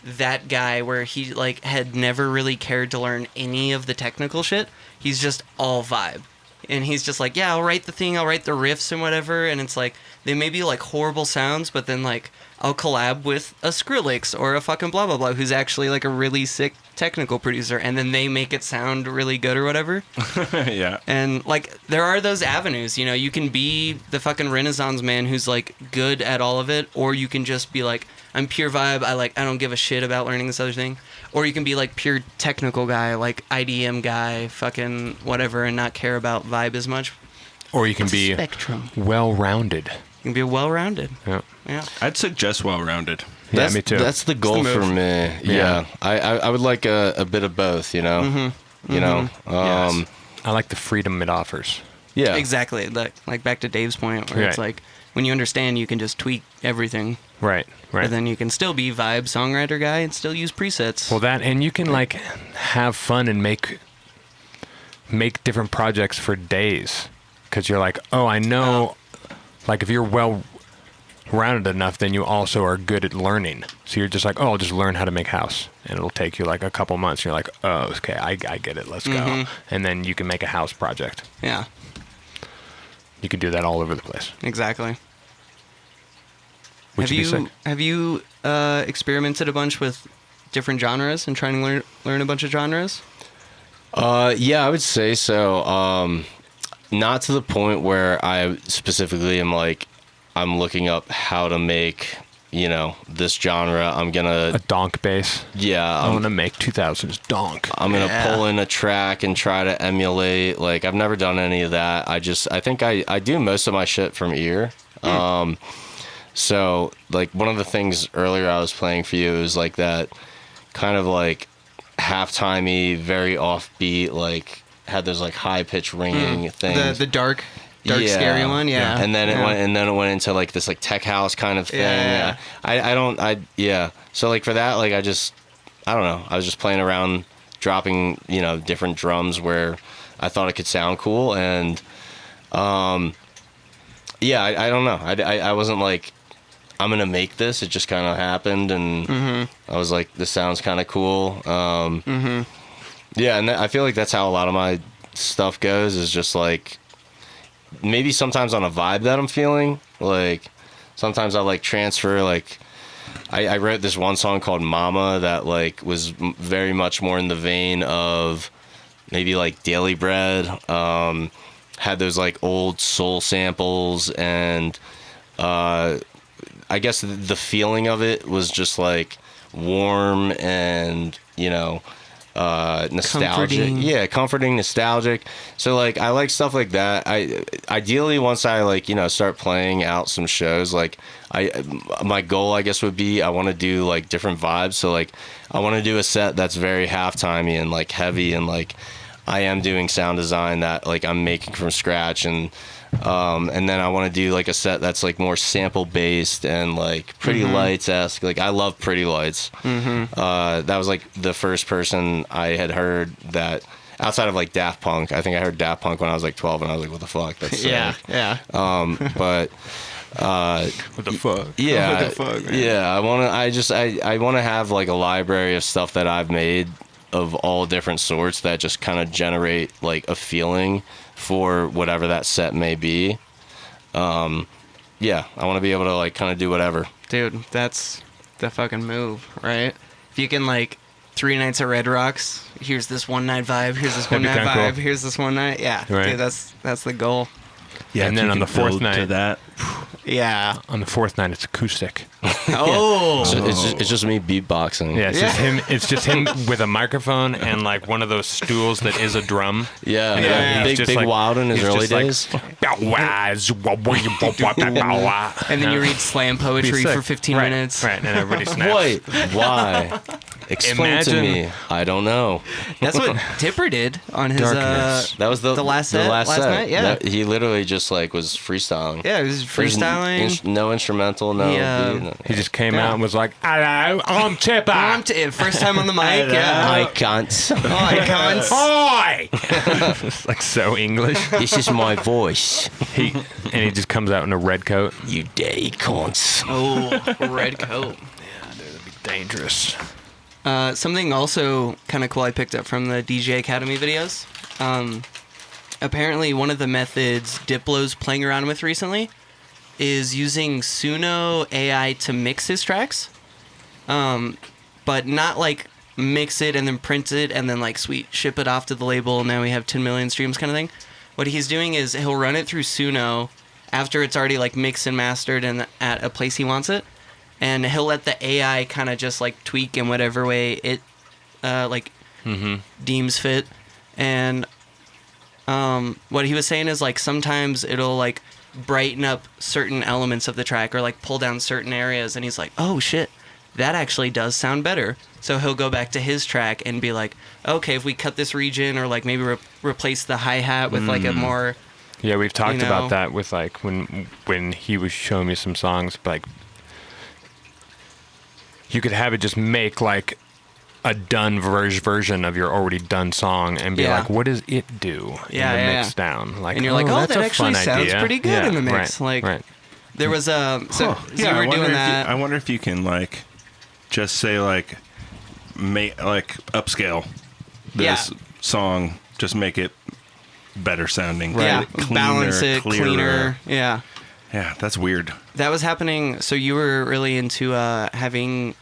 D: that guy where he like had never really cared to learn any of the technical shit. He's just all vibe. And he's just like, yeah, I'll write the thing, I'll write the riffs and whatever. And it's like, they may be like horrible sounds, but then like I'll collab with a Skrillex or a fucking blah blah blah who's actually like a really sick technical producer, and then they make it sound really good or whatever.
C: Yeah.
D: And like there are those avenues, you know, you can be the fucking Renaissance man who's like good at all of it, or you can just be like, I'm pure vibe, I don't give a shit about learning this other thing. Or you can be like pure technical guy, like IDM guy, fucking whatever, and not care about vibe as much.
A: Or you can be
D: Spectrum.
A: well-rounded.
D: You can be well-rounded.
A: Yeah.
D: Yeah.
C: I'd suggest well-rounded.
A: Yeah, me too.
B: That's the goal
D: the
B: for
D: move.
B: me. Yeah. I would like a bit of both, you know?
D: Mm-hmm.
B: You know?
C: Yes.
A: I like the freedom it offers.
B: Yeah.
D: Exactly. Like back to Dave's point, where it's
A: Right.
D: like when you understand, you can just tweak everything.
A: Right, right.
D: But then you can still be vibe songwriter guy and still use presets.
A: Well, that, and you can like have fun and make different projects for days, because you're like, oh, I know, like if you're well-rounded enough, then you also are good at learning. So you're just like, oh, I'll just learn how to make house, and it'll take you like a couple months. And you're like, oh, okay, I get it. Let's go, and then you can make a house project.
D: Yeah,
A: You can do that all over the place.
D: exactly.
A: Which would be sick.
D: Have you experimented a bunch with different genres and trying to learn a bunch of genres?
B: Yeah, I would say so. Not to the point where I specifically am like, I'm looking up how to make, you know, this genre. I'm
A: A
B: gonna,
A: donk bass.
B: yeah,
A: I want to make 2000s donk.
B: I'm gonna
D: Yeah.
B: pull in a track and try to emulate. Like, I've never done any of that. I think I do most of my shit from ear. So like one of the things earlier I was playing for you is like that kind of like halftimey, very offbeat, like had those like high pitch ringing things.
D: The dark scary one, yeah.
B: And then it went into like this like tech house kind of thing.
D: Yeah.
B: Yeah. So like for that, like I don't know. I was just playing around, dropping, you know, different drums where I thought it could sound cool, and yeah, I don't know. I wasn't like, I'm gonna make this. It just kind of happened, and I was like, this sounds kind of cool. Yeah, and I feel like that's how a lot of my stuff goes. Is just like maybe sometimes on a vibe that I'm feeling. Like sometimes I like transfer. Like I wrote this one song called Mama that like was very much more in the vein of maybe like Daily Bread. had those like old soul samples, and I guess the feeling of it was just like warm and, you know, nostalgic.
D: Comforting.
B: Yeah, comforting, nostalgic. So like I like stuff like that. I ideally, once I like, you know, start playing out some shows, like my goal I guess would be I want to do like different vibes. So like I want to do a set that's very halftimey and like heavy, and like I am doing sound design that like I'm making from scratch, and then I want to do like a set that's like more sample based and like Pretty Lights-esque. Like I love Pretty Lights. That was like the first person I had heard that outside of like Daft Punk. I think I heard Daft Punk when I was like 12, and I was like, what the fuck? That's sick.
D: Yeah.
B: But
A: What the fuck?
B: yeah,
D: What the fuck, man?
B: yeah. I want to have like a library of stuff that I've made of all different sorts that just kind of generate like a feeling for whatever that set may be. Yeah, I want to be able to like kind of do whatever.
D: Dude, that's the fucking move, right? If you can like 3 nights at Red Rocks, here's this one night vibe, here's this one
A: That'd be
D: night
A: kinda
D: vibe,
A: cool.
D: here's this one night. Yeah,
A: Right.
D: dude, that's the goal.
C: Yeah,
A: And
C: if
A: then
C: you
A: on
C: can
A: the fourth
C: build
A: night-
C: to that.
D: Yeah.
A: On the fourth night, it's acoustic.
D: Oh.
B: It's just me beatboxing.
A: Yeah, it's just him. It's just him with a microphone and like one of those stools that is a drum.
B: Yeah,
A: And
B: yeah.
A: he's
B: Big
A: just
B: Big
A: like-
B: Wild in his
A: he's
B: early
A: just like,
D: And then you read slam poetry for 15
A: right,
D: minutes.
A: Right, and everybody snaps.
B: Wait, why? Explain to
A: Imagine-
B: me. I don't know.
D: That's what Tipper did on his
A: Darkness.
B: That was the
D: last set last
B: set.
D: night, yeah.
B: He literally just like was freestyling.
D: yeah, he was
B: There's
D: freestyling.
B: no instrumental, no beat. No.
A: He just came
D: Yeah.
A: out and was like, "Hello, I'm Tipper.
D: First time on the mic, yeah.
B: I can't.
D: Icons.
A: Oi!" It's like so English.
B: This is my voice.
A: And he just comes out in a red coat.
B: You day cunts.
D: Oh, red coat.
A: Dangerous.
D: Something also kind of cool I picked up from the DJ Academy videos. Apparently, one of the methods Diplo's playing around with recently is using Suno AI to mix his tracks, but not like mix it and then print it and then like sweet ship it off to the label. Now we have 10 million streams kind of thing. What he's doing is he'll run it through Suno after it's already like mixed and mastered and at a place he wants it, and he'll let the AI kind of just like tweak in whatever way it deems fit. And what he was saying is like sometimes it'll like brighten up certain elements of the track or like pull down certain areas, and he's like, oh shit, that actually does sound better. So he'll go back to his track and be like, okay, if we cut this region or like maybe replace the hi-hat with like a more
A: Yeah, we've talked
D: You know?
A: about that with like when he was showing me some songs, like you could have it just make like a done version of your already done song and be
D: Yeah.
A: like, what does it do
D: Yeah,
A: in the
D: yeah,
A: mix down? Like,
D: And you're like, oh,
A: that's
D: that
A: a
D: actually
A: fun
D: sounds
A: idea.
D: pretty good
A: Yeah,
D: in the mix.
A: Right,
D: Like-
A: right.
D: there was so you
C: I
D: were
C: wonder
D: doing
C: if
D: that.
C: I wonder if you can like just say like make like upscale this song, just make it better sounding,
D: Yeah,
C: cleaner,
D: balance it,
C: clearer.
D: cleaner. Yeah.
C: Yeah, that's weird.
D: That was happening. So you were really into having,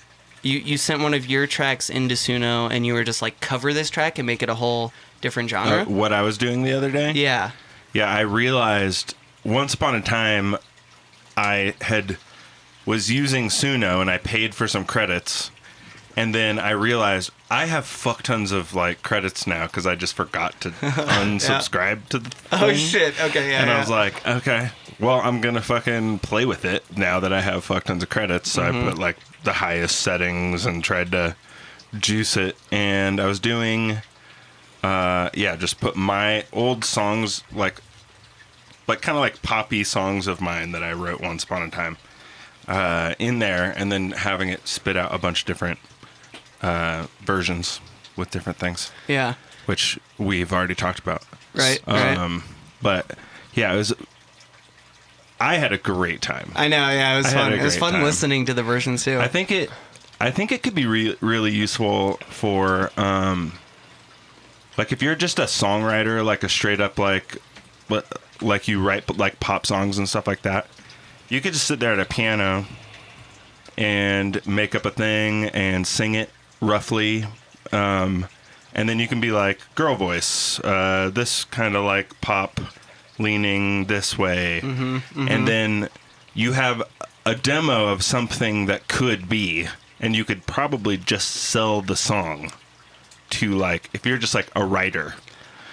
D: you sent one of your tracks into Suno, and you were just like, cover this track and make it a whole different genre.
C: What I was doing the other day?
D: Yeah.
C: Yeah, I realized once upon a time I was using Suno and I paid for some credits, and then I realized I have fuck tons of like credits now because I just forgot to unsubscribe to the thing.
D: shit. Okay. Yeah.
C: And I was like, okay, well, I'm going to fucking play with it now that I have fuck tons of credits. So I put like the highest settings and tried to juice it. And I was doing, just put my old songs, like kind of like poppy songs of mine that I wrote once upon a time in there, and then having it spit out a bunch of different versions with different things,
D: yeah.
C: which we've already talked about.
D: Right.
C: But yeah, I had a great time.
D: I know. Yeah. It was
C: I had
D: fun.
C: a
D: It was
C: great
D: fun
C: time.
D: listening to the versions too.
C: I think it could be really useful for like if you're just a songwriter, like a straight up like you write like pop songs and stuff like that. You could just sit there at a piano and make up a thing and sing it roughly, and then you can be like girl voice, this kind of like pop leaning this way, and then you have a demo of something that could be, and you could probably just sell the song to, like, if you're just like a writer.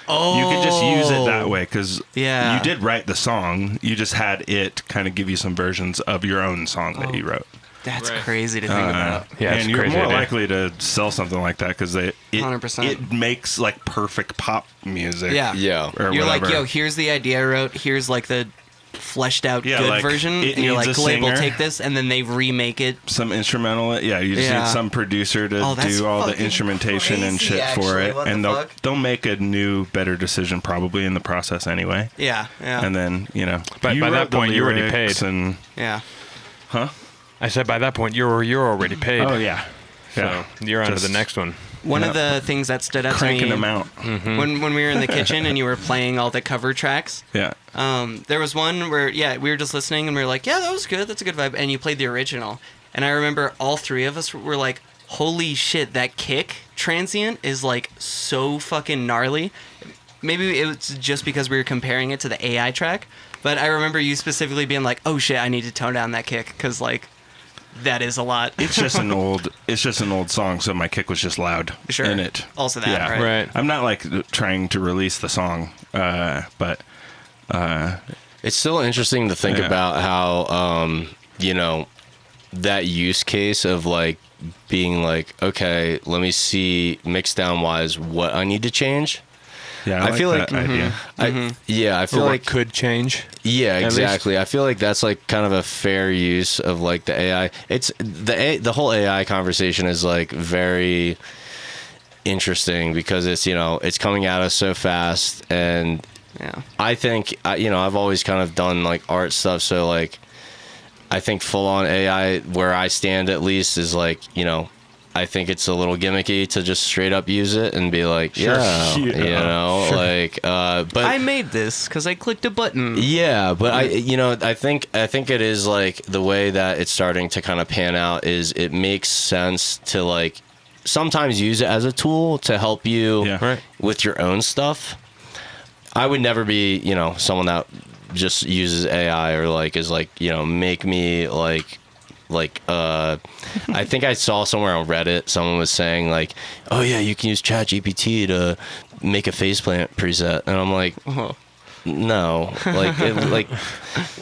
C: You could just use it that way because you did write the song. You just had it kind of give you some versions of your own song that you wrote.
D: That's crazy to think about.
A: Yeah,
C: and you're more likely to sell something like that because
D: 100%.
C: it makes like perfect pop music.
D: Yeah.
C: Or
D: you're
C: whatever.
D: like, yo, here's the idea I wrote. Here's like the fleshed out good
C: like,
D: version.
C: it
D: And you're
C: needs
D: like,
C: a
D: label,
C: singer.
D: take this. And then they remake it.
C: Some instrumental. Yeah, you just need some producer to
D: that's
C: do all the
D: fucking
C: instrumentation and
D: crazy,
C: shit for
D: actually.
C: it.
D: What
C: And
D: the
C: they'll
D: fuck?
C: they'll make a new, better decision probably in the process anyway.
D: Yeah.
C: And then,
A: By
C: you
A: that
C: wrote the
A: point, you already
C: lyrics
A: paid.
C: And,
D: Yeah.
C: huh?
A: I said by that point you're already paid.
C: Oh, yeah.
A: So you're on to the
C: Just
A: next one.
D: One of the things that stood out to
C: Cranking
D: me
C: them out.
D: when we were in the kitchen and you were playing all the cover tracks.
C: Yeah.
D: There was one where, we were just listening and we were like, yeah, that was good. That's a good vibe. And you played the original. And I remember all three of us were like, holy shit, that kick transient is like so fucking gnarly. Maybe it's just because we were comparing it to the AI track. But I remember you specifically being like, oh shit, I need to tone down that kick. Because like, that is a lot.
C: It's just an old song, so my kick was just loud in it.
D: Also that, right?
C: I'm not like trying to release the song, but
B: It's still interesting to think about how, that use case of like being like, okay, let me see mix down wise what I need to change.
C: yeah,
B: I feel
C: that
B: like-
C: idea.
B: I feel
A: Or what
B: like
A: could change.
B: Yeah,
A: least.
B: exactly. I feel like that's like kind of a fair use of like the AI. It's the whole AI conversation is like very interesting because it's it's coming at us so fast, and I think I've always kind of done like art stuff, so like I think full on AI where I stand at least is like I think it's a little gimmicky to just straight up use it and be like, like, but
D: I made this because I clicked a button.
B: yeah, but I think it is like the way that it's starting to kind of pan out is it makes sense to like sometimes use it as a tool to help you with your own stuff. I would never be, someone that just uses AI or like is like, make me I think I saw somewhere on Reddit someone was saying like, oh yeah, you can use ChatGPT to make a faceplant preset, and I'm like, no,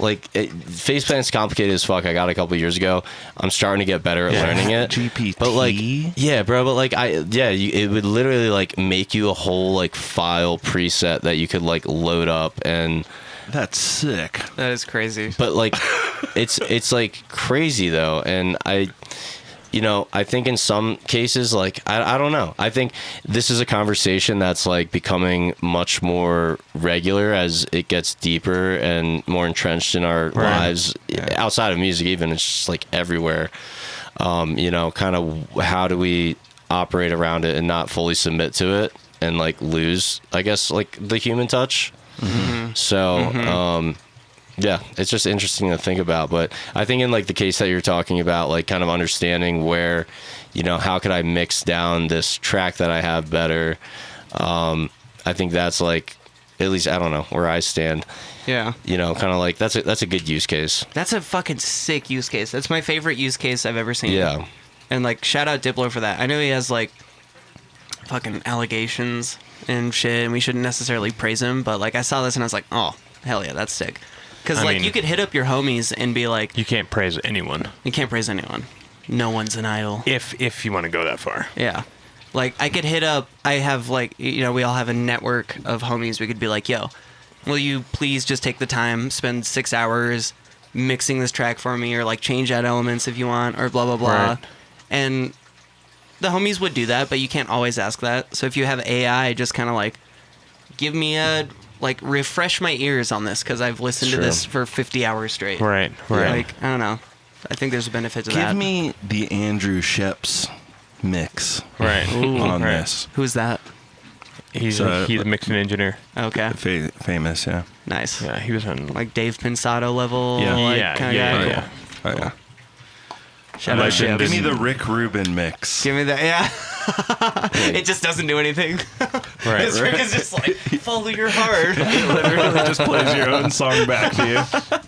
B: faceplant's complicated as fuck. I got it a couple years ago. I'm starting to get better at learning it.
C: GPT,
B: but like, yeah, bro, but like it would literally like make you a whole like file preset that you could like load up and.
C: That's sick.
D: That is crazy.
B: But like, it's like crazy though, and I think in some cases, like I don't know. I think this is a conversation that's like becoming much more regular as it gets deeper and more entrenched in our lives outside of music. Even it's just like everywhere. Kind of how do we operate around it and not fully submit to it and like lose, I guess, like the human touch. So, yeah, it's just interesting to think about. But I think in like the case that you're talking about, like kind of understanding where, how could I mix down this track that I have better? I think that's like, at least I don't know where I stand.
D: Yeah.
B: Kind of like that's a good use case.
D: That's a fucking sick use case. That's my favorite use case I've ever seen.
B: Yeah.
D: And like shout out Diplo for that. I know he has like fucking allegations and shit, and we shouldn't necessarily praise him, but like I saw this and I was like, oh hell yeah, that's sick. Because like you could hit up your homies and be like,
A: You can't praise anyone.
D: you can't praise anyone. No one's an idol.
A: If you want to go that far.
D: Yeah. Like I could hit up. I have like we all have a network of homies. We could be like, yo, will you please just take the time, spend 6 hours mixing this track for me, or like change out elements if you want, or blah blah blah.
A: Right.
D: And the homies would do that, but you can't always ask that. So if you have AI, just kind of like give me a like refresh my ears on this because I've listened to this for 50 hours straight.
A: Right.
D: Like I don't know. I think there's a benefit to that.
C: Give me the Andrew Sheps mix
A: Right.
C: on
A: Right.
C: this.
D: Who's that?
A: He's a mixing engineer.
D: Okay,
C: Famous, yeah.
D: nice.
A: Yeah, he was on.
D: Like Dave Pinsato level.
C: Yeah.
D: like,
A: Yeah,
D: kinda
A: yeah,
D: guy?
A: yeah.
C: Oh, yeah.
D: Shout out
A: Legend.
D: Ships.
C: Give me the Rick Rubin mix.
D: Give me that. Yeah. It just doesn't do anything.
A: Right.
D: This trick is just like, follow your heart.
C: It literally just plays your own song back to you.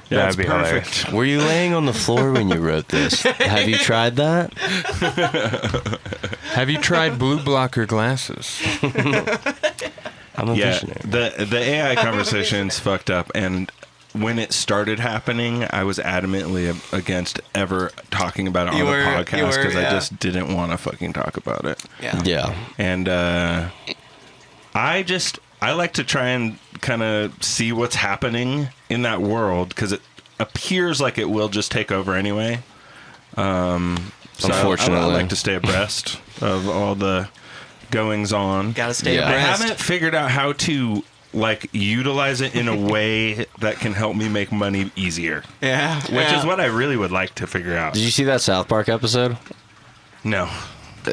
C: Yeah,
A: That'd be hilarious.
B: Were you laying on the floor when you wrote this? Have you tried that?
A: Have you tried blue blocker glasses?
B: I'm a
C: Yeah,
B: visionary.
C: the AI conversation's fucked up, and when it started happening, I was adamantly against ever talking about it on
D: You
C: the
D: were,
C: podcast because
D: yeah.
C: I just didn't want to fucking talk about it.
D: Yeah.
B: Yeah.
C: And I like to try and kind of see what's happening in that world because it appears like it will just take over anyway. So
B: Unfortunately.
C: I like to stay abreast of all the goings on.
D: Gotta stay
B: Yeah.
C: I
D: abreast.
C: haven't figured out how to like utilize it in a way that can help me make money easier,
D: Yeah.
C: which is what I really would like to figure out.
B: Did you see that South Park episode?
C: No.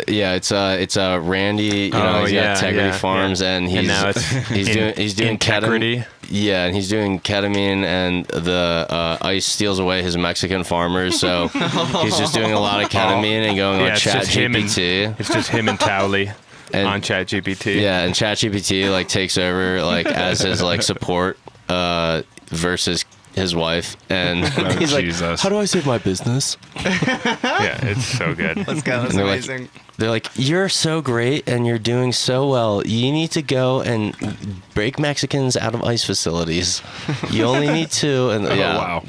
B: Yeah, it's Randy. You know,
A: Oh,
B: he's
A: yeah,
B: got Integrity
A: yeah,
B: Farms,
A: yeah.
B: and
A: And now it's
B: he's doing
A: Integrity.
B: ketamine. Yeah, and he's doing ketamine, and the ICE steals away his Mexican farmers, so he's just doing a lot of ketamine and going on
A: it's
B: Chat
A: just him and
B: GPT.
A: it's just him and Towley
B: And-
A: on Chat GPT.
B: Yeah, and ChatGPT like takes over like as his like support versus his wife, and he's
C: Jesus.
B: like, "How do I save my business?"
A: Yeah, it's so good.
D: Let's go. That's
B: And they're
D: amazing.
B: They're like, "You're so great and you're doing so well. You need to go and break Mexicans out of ICE facilities. You only need 2." And yeah,
C: wow.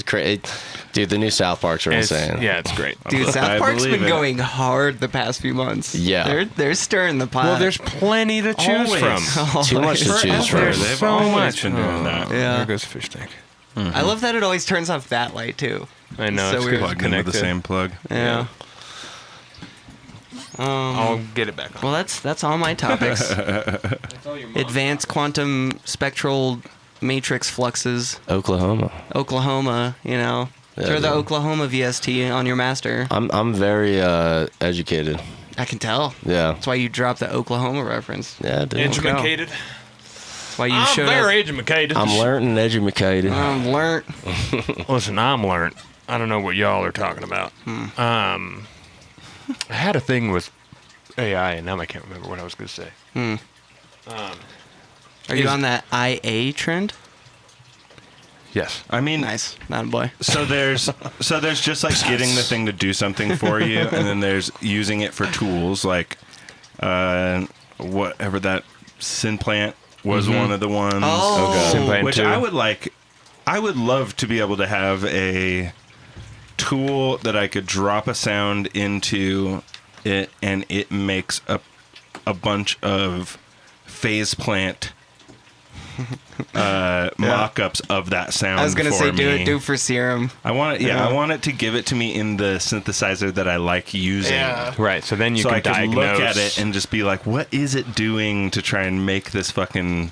B: Dude, the new South Parks are insane.
A: Yeah, it's great.
D: Dude,
C: I
D: South Park's
C: believe
D: been
C: it.
D: going hard the past few months.
B: Yeah.
D: They're stirring the pot.
A: Well, there's plenty to choose
C: Always.
A: from.
B: Too much to choose from.
C: They've
A: so
C: always
A: much.
C: been doing that.
D: Yeah.
A: There goes the fish tank.
D: I love that it always turns off that light too.
A: I know.
D: So
A: it's
D: weird.
A: good.
C: Plugged into the same plug.
D: Yeah.
A: I'll get it back on.
D: Well, that's all my topics. Advanced quantum spectral matrix fluxes.
B: Oklahoma.
D: Oklahoma, you know.
B: Yeah,
D: Throw the
B: dude.
D: Oklahoma VST on your master.
B: I'm very educated.
D: I can tell.
B: Yeah.
D: That's why you dropped the Oklahoma reference.
B: Yeah, dude.
A: Educated.
D: That's why you
A: I'm
D: showed
A: very
D: up.
A: educated.
B: I'm learning educated.
D: Learned.
A: Listen, I'm learned. I don't know what y'all are talking about. I had a thing with AI, and now I can't remember what I was going to say.
D: Are you on that IA trend?
A: Yes.
C: I mean,
D: Nice. Not a boy.
C: so there's just like getting the thing to do something for you, and then there's using it for tools like whatever that Synplant was one of the ones.
D: Oh.
B: Okay.
A: Synplant
C: Which
A: 2.
C: I would love to be able to have a tool that I could drop a sound into it, and it makes a bunch of phase plant mock-ups of that sound.
D: I was gonna
C: for
D: say
C: me.
D: do for serum.
C: I want it. Yeah,
D: Yeah.
C: I want it to give it to me in the synthesizer that I like using.
A: Right, so then you
C: So
A: can
C: I can
A: diagnose.
C: look at it and just be like, what is it doing to try and make this fucking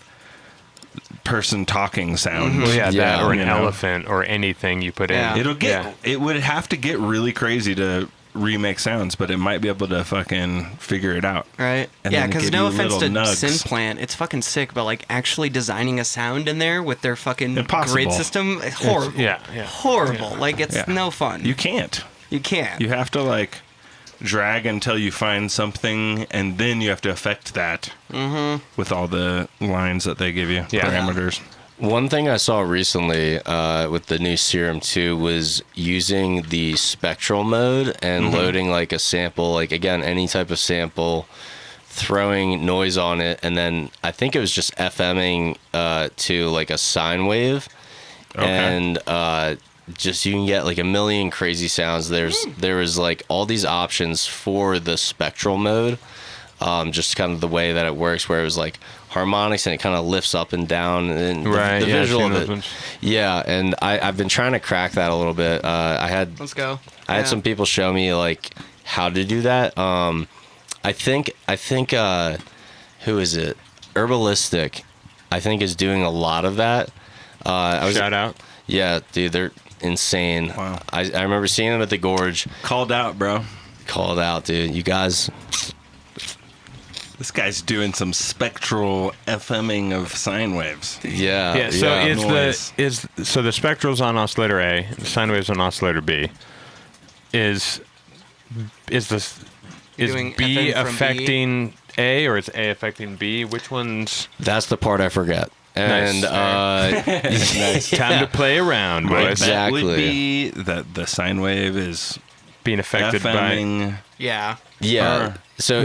C: person talking sound?
A: Well, yeah,
B: Yeah,
A: that or an
C: you know.
A: elephant or anything you put
D: Yeah.
A: in.
C: It'll get. It would have to get really crazy to remake sounds, but it might be able to fucking figure it out.
D: Right.
C: And
D: Yeah,
C: then
D: because
C: give
D: no
C: you
D: offense to
C: little nugs.
D: Synplant, it's fucking sick, but like actually designing a sound in there with their fucking
C: Impossible.
D: grid system, it's horrible.
A: Yeah.
D: Horrible. Like it's
C: Yeah.
D: no fun.
C: You can't.
D: You can't.
C: You have to like drag until you find something, and then you have to affect that with all the lines that they give you,
A: Yeah.
C: parameters.
B: One thing I saw recently with the new Serum 2 was using the spectral mode and loading like a sample, like again, any type of sample, throwing noise on it, and then I think it was just FMing to like a sine wave.
C: Okay.
B: And just you can get like a million crazy sounds. There was like all these options for the spectral mode. Just kind of the way that it works, where it was like harmonics and it kind of lifts up and down, and
A: Right,
B: the
A: yeah, I've
B: visual
A: seen
B: of
A: those
B: it.
A: ones.
B: Yeah, and I've been trying to crack that a little bit. I had
D: Let's go.
B: some people show me like how to do that. I think who is it? Herbalistic, I think, is doing a lot of that.
A: Shout out.
B: Yeah, dude, they're insane.
C: Wow.
B: I remember seeing them at the Gorge.
C: Called out, bro.
B: Called out, dude. You guys.
C: This guy's doing some spectral FMing of sine waves.
B: Yeah.
A: Yeah, so
C: noise.
A: so the spectral's on oscillator A, the sine wave's on oscillator B. Is the
D: You're
A: Is
D: doing
A: B
D: FM from B.
A: affecting A or is A affecting B? Which one's
B: That's the part I forget. And
A: Nice. Time to play around,
C: My
A: boys.
C: bet
B: Exactly.
C: would be that the sine wave is
A: Being affected by.
C: FMing.
D: Yeah.
B: yeah. So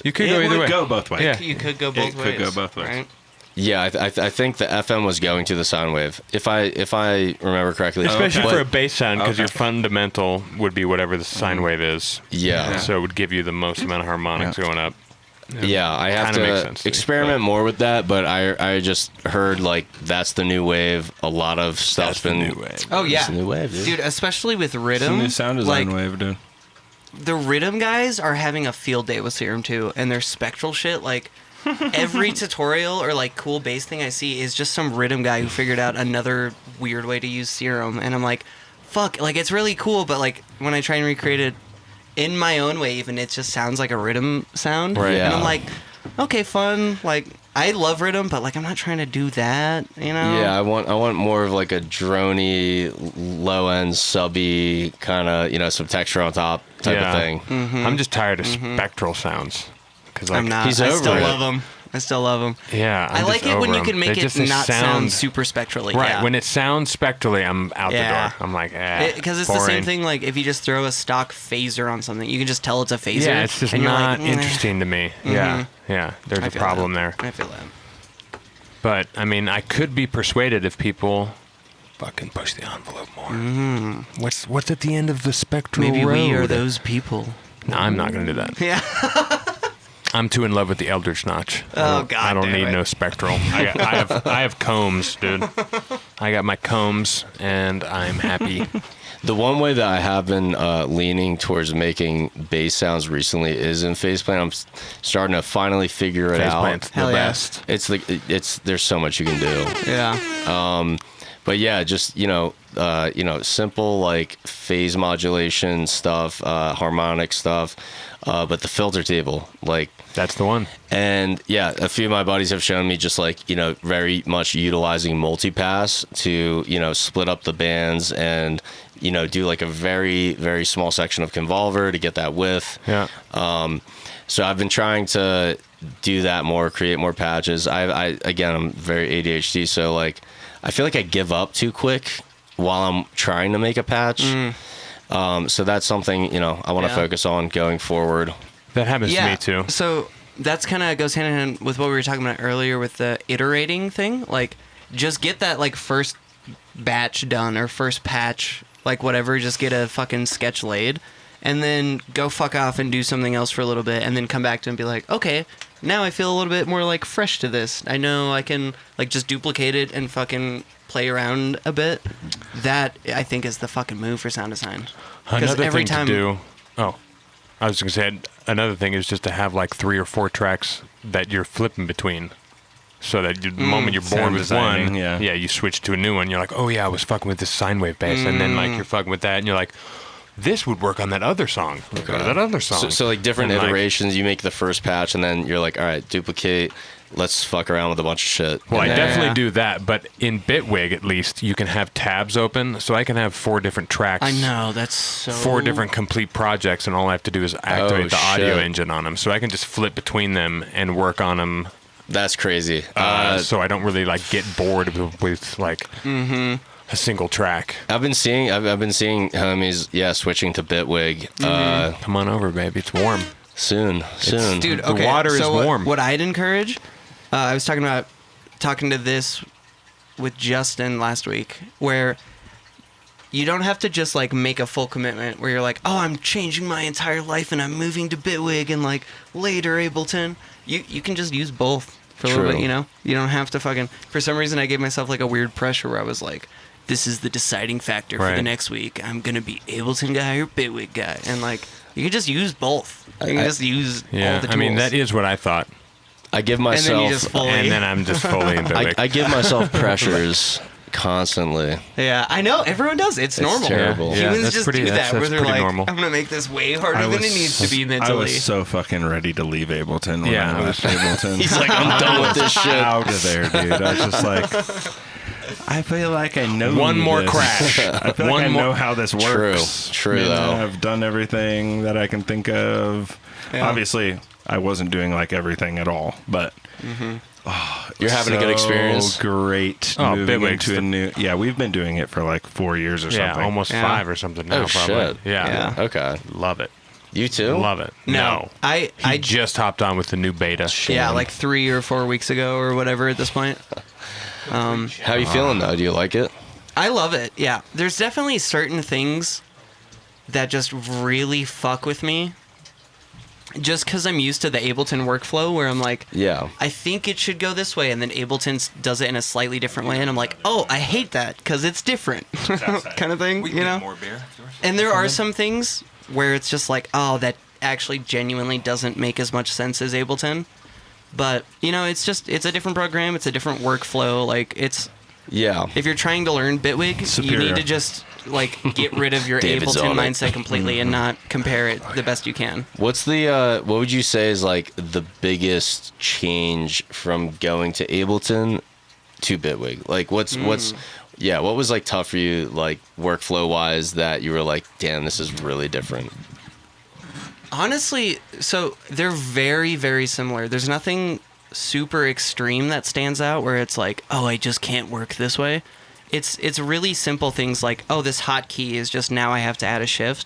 A: You could
C: It
A: go either
C: would
A: way.
C: go both ways.
A: Yeah.
D: You could go both
C: It
D: ways.
C: could go both ways.
D: Right?
B: yeah, I think the FM was going to the sine wave. If I remember correctly.
A: Especially
C: Okay.
A: for a bass sound, because
C: Okay.
A: your fundamental would be whatever the sine wave is.
B: Yeah.
A: So it would give you the most amount of harmonics going up.
B: Yeah, I have
A: Kinda makes
B: to
A: sense to me,
B: experiment more with that, but I just heard like that's the new wave. A lot of stuff's
C: the
B: been
C: new wave.
D: Oh yeah,
B: It's the new wave, dude.
D: especially with
C: It's
D: rhythm.
C: the new sound
D: like,
C: design wave, dude.
D: the rhythm guys are having a field day with Serum too, and their spectral shit. Like every tutorial or like cool bass thing I see is just some rhythm guy who figured out another weird way to use Serum, and I'm like, fuck, like it's really cool, but like when I try and recreate it in my own wave, and it just sounds like a rhythm sound,
B: Right.
D: and I'm
B: Yeah.
D: like, okay, fun, like. I love rhythm, but like I'm not trying to do that, you know.
B: Yeah, I want more of like a droney, low end, subby kind of some texture on top type of thing.
A: I'm just tired of spectral sounds. Cause like,
D: I'm not.
B: He's
D: I
B: over
D: still
B: it.
D: love them. I still love them.
A: Yeah,
D: I
A: I'm
D: like
A: just
D: it when
A: over
D: you can
A: 'em.
D: make
A: They
D: it
A: just
D: not sound super spectrally.
A: Right,
D: yeah.
A: when it sounds spectrally, I'm out
D: Yeah.
A: the door. I'm like,
D: Because it's the
A: boring.
D: same thing. Like if you just throw a stock phaser on something, you can just tell it's a phaser.
A: Yeah, it's just
D: and you're
A: not
D: like, "Meh."
A: interesting to me. Yeah, there's
D: I
A: a
D: feel
A: problem
D: that.
A: there.
D: I feel that.
A: But I mean, I could be persuaded if people fucking push the envelope more. What's at the end of the spectral
D: Maybe we are
A: road?
D: those people.
A: No, I'm not gonna do that.
D: Yeah.
A: I'm too in love with the Eldritch Notch.
D: Oh, God
A: I don't
D: damn
A: need
D: it.
A: no spectral. I have combs, dude. I got my combs, and I'm happy.
B: The one way that I have been leaning towards making bass sounds recently is in Faceplant. I'm starting to finally figure it out.
A: Faceplant's the
D: Hell yeah.
A: best.
B: It's like there's so much you can do.
D: Yeah.
B: But yeah, just simple like phase modulation stuff, harmonic stuff, but the filter table, like,
A: That's the one.
B: and yeah, a few of my buddies have shown me just like very much utilizing multipass to split up the bands and do like a very very small section of convolver to get that width.
A: Yeah.
B: So I've been trying to do that more, create more patches. Again, I'm very ADHD, so like I feel like I give up too quick while I'm trying to make a patch. So that's something I want to
D: Yeah.
B: focus on going forward.
A: That happens to
D: Yeah.
A: me too.
D: So that's kind of goes hand in hand with what we were talking about earlier with the iterating thing. Like, just get that like first batch done or first patch, like whatever. Just get a fucking sketch laid, and then go fuck off and do something else for a little bit, and then come back to it and be like, okay, now I feel a little bit more like fresh to this. I know I can like just duplicate it and fucking play around a bit. That I think is the fucking move for sound design.
A: Another
D: every
A: thing
D: time-
A: to do. Oh, I was gonna say another thing is just to have like 3 or 4 tracks that you're flipping between, so that the moment you're born
C: Sound
A: with
C: designing,
A: one,
C: yeah.
A: you switch to a new one. You're like, oh yeah, I was fucking with this sine wave bass, and then like you're fucking with that, and you're like, this would work on that other song. Go to that other song.
B: So like different
A: And, like,
B: iterations, you make the first patch, and then you're like, all right, duplicate. Let's fuck around with a bunch of shit.
A: Well, I
B: And then-
A: definitely do that, but in Bitwig at least, you can have tabs open, so I can have 4 different tracks.
D: I know that's so
A: 4 different complete projects, and all I have to do is activate the audio
B: shit.
A: engine on them, so I can just flip between them and work on them.
B: That's crazy.
A: So I don't really like get bored with like a single track.
B: I've been seeing homies, switching to Bitwig.
A: Come on over, baby. It's warm.
B: Soon.
D: Dude,
A: The
D: okay.
A: water is
D: so
A: warm.
D: What I'd encourage, I was talking to this with Justin last week, where you don't have to just like make a full commitment where you're like, oh, I'm changing my entire life and I'm moving to Bitwig and like later Ableton. You can just use both for a little
B: True.
D: bit, You don't have to fucking. For some reason, I gave myself like a weird pressure where I was like, this is the deciding factor for the
A: Right.
D: next week. I'm gonna be Ableton guy or Bitwig guy, and like you can just use both. You can just use all
A: Yeah,
D: the tools.
A: I mean that is what I thought,
B: I give
D: And then
B: myself.
D: you just fully.
A: and then I'm just fully in Bitwig.
B: I give myself pressures constantly.
D: Yeah, I know. Everyone does. It's normal.
B: terrible.
A: Yeah,
D: Humans
A: that's
D: just
A: pretty-
D: do
A: that's-
D: that, where
A: that's
D: they're
A: pretty
D: like,
A: normal.
D: I'm going to make this way harder than it needs to be
C: I
D: mentally.
C: was so fucking ready to leave Ableton when
A: Yeah,
C: I left Ableton.
B: He's like, I'm done with this shit.
C: Out of there, dude. I was just like, I feel like I know
A: One more
C: this.
A: crash.
C: I feel like I know how this works.
B: True,
C: And
B: though.
C: I've done everything that I can think of.
D: Yeah.
C: Obviously, I wasn't doing like everything at all, but
B: You're having a good experience.
C: Great
A: Oh,
C: moving
A: Bitwig's
C: into a new. Yeah, we've been doing it for like 4 years or
A: Yeah,
C: something.
A: almost
D: Yeah.
A: 5 or something now,
B: Oh,
A: probably.
B: shit.
A: Yeah.
B: Okay.
A: Love it.
B: You too?
A: Love it.
D: No.
A: He
D: I
A: just hopped on with the new beta.
D: yeah, like 3 or 4 weeks ago or whatever at this point.
B: How are you feeling though? Do you like it?
D: I love it. Yeah. There's definitely certain things that just really fuck with me. Just because I'm used to the Ableton workflow where I'm like,
B: Yeah.
D: I think it should go this way, and then Ableton does it in a slightly different way, and I'm like, oh, I hate that because it's different, kind of thing, you know?
C: beer.
D: And there are some things where it's just like, oh, that actually genuinely doesn't make as much sense as Ableton. But, you know, it's a different program, it's a different workflow. Like,
B: Yeah.
D: if you're trying to learn Bitwig, you
C: Superior.
D: need to just, like, get rid of your
B: David's
D: Ableton
B: on it.
D: mindset completely and not compare it the best you can.
B: What's the what would you say is like the biggest change from going to Ableton to Bitwig? Like what's what was like tough for you like workflow wise that you were like, damn, this is really different?
D: Honestly, so they're very, very similar. There's nothing super extreme that stands out where it's like, oh, I just can't work this way. It's really simple things like, oh, this hotkey is just now I have to add a shift.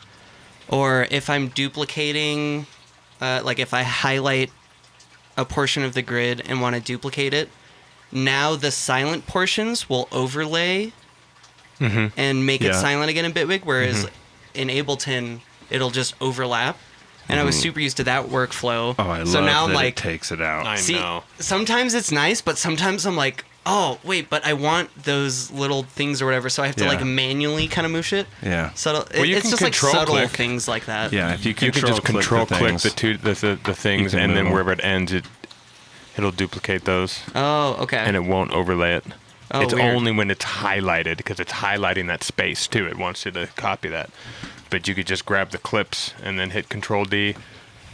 D: Or if I'm duplicating, like if I highlight a portion of the grid and want to duplicate it, now the silent portions will overlay and make it
C: Yeah.
D: silent again in Bitwig, whereas in Ableton, it'll just overlap. And I was super used to that workflow.
C: Oh, I
D: so
C: love
D: now
C: that
D: I'm like,
C: it takes it out.
A: I
D: see,
A: know.
D: sometimes it's nice, but sometimes I'm like, oh, wait, but I want those little things or whatever, so I have to
C: Yeah.
D: like manually kind of move shit.
C: Yeah.
D: Subtle.
A: Well, you
D: It's
A: can
D: just like
A: control
D: subtle
A: click.
D: things like that.
C: Yeah, if you
A: You can
C: control
A: just control click the things,
C: can
A: and
C: move
A: then
C: them.
A: wherever it ends, it'll duplicate those,
D: Oh, okay.
A: and it won't overlay it.
D: Oh,
A: It's
D: weird.
A: only when it's highlighted, because it's highlighting that space too. It wants you to copy that. But you could just grab the clips and then hit Control D,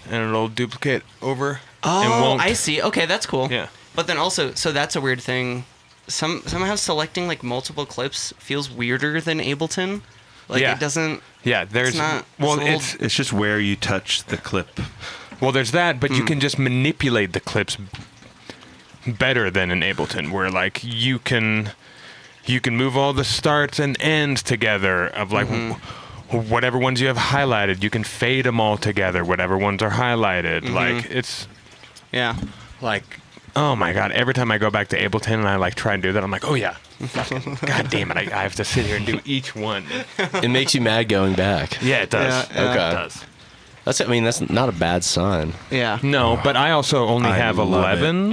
A: and it'll duplicate over. and
D: Oh,
A: won't.
D: I see. Okay, that's cool.
A: Yeah.
D: But then also, so that's a weird thing. Somehow selecting like multiple clips feels weirder than Ableton. Like
A: Yeah.
D: it doesn't.
A: Yeah, there's
D: not-
A: well,
D: it's
A: it's
C: It's just where you touch the clip.
A: well, there's that, but you can just manipulate the clips better than in Ableton, where like you can move all the starts and ends together of like whatever ones you have highlighted. You can fade them all together, whatever ones are highlighted. Like it's
D: Yeah.
A: like, oh my god! Every time I go back to Ableton and I like try and do that, I'm like, oh yeah, fucking, god damn it! I have to sit here and do each one.
B: It makes you mad going back.
A: Yeah, it does.
D: Yeah, yeah.
B: Okay.
A: It does.
B: That's not a bad sign.
D: Yeah.
A: No, but I also only
C: I
A: have
C: love
A: 11.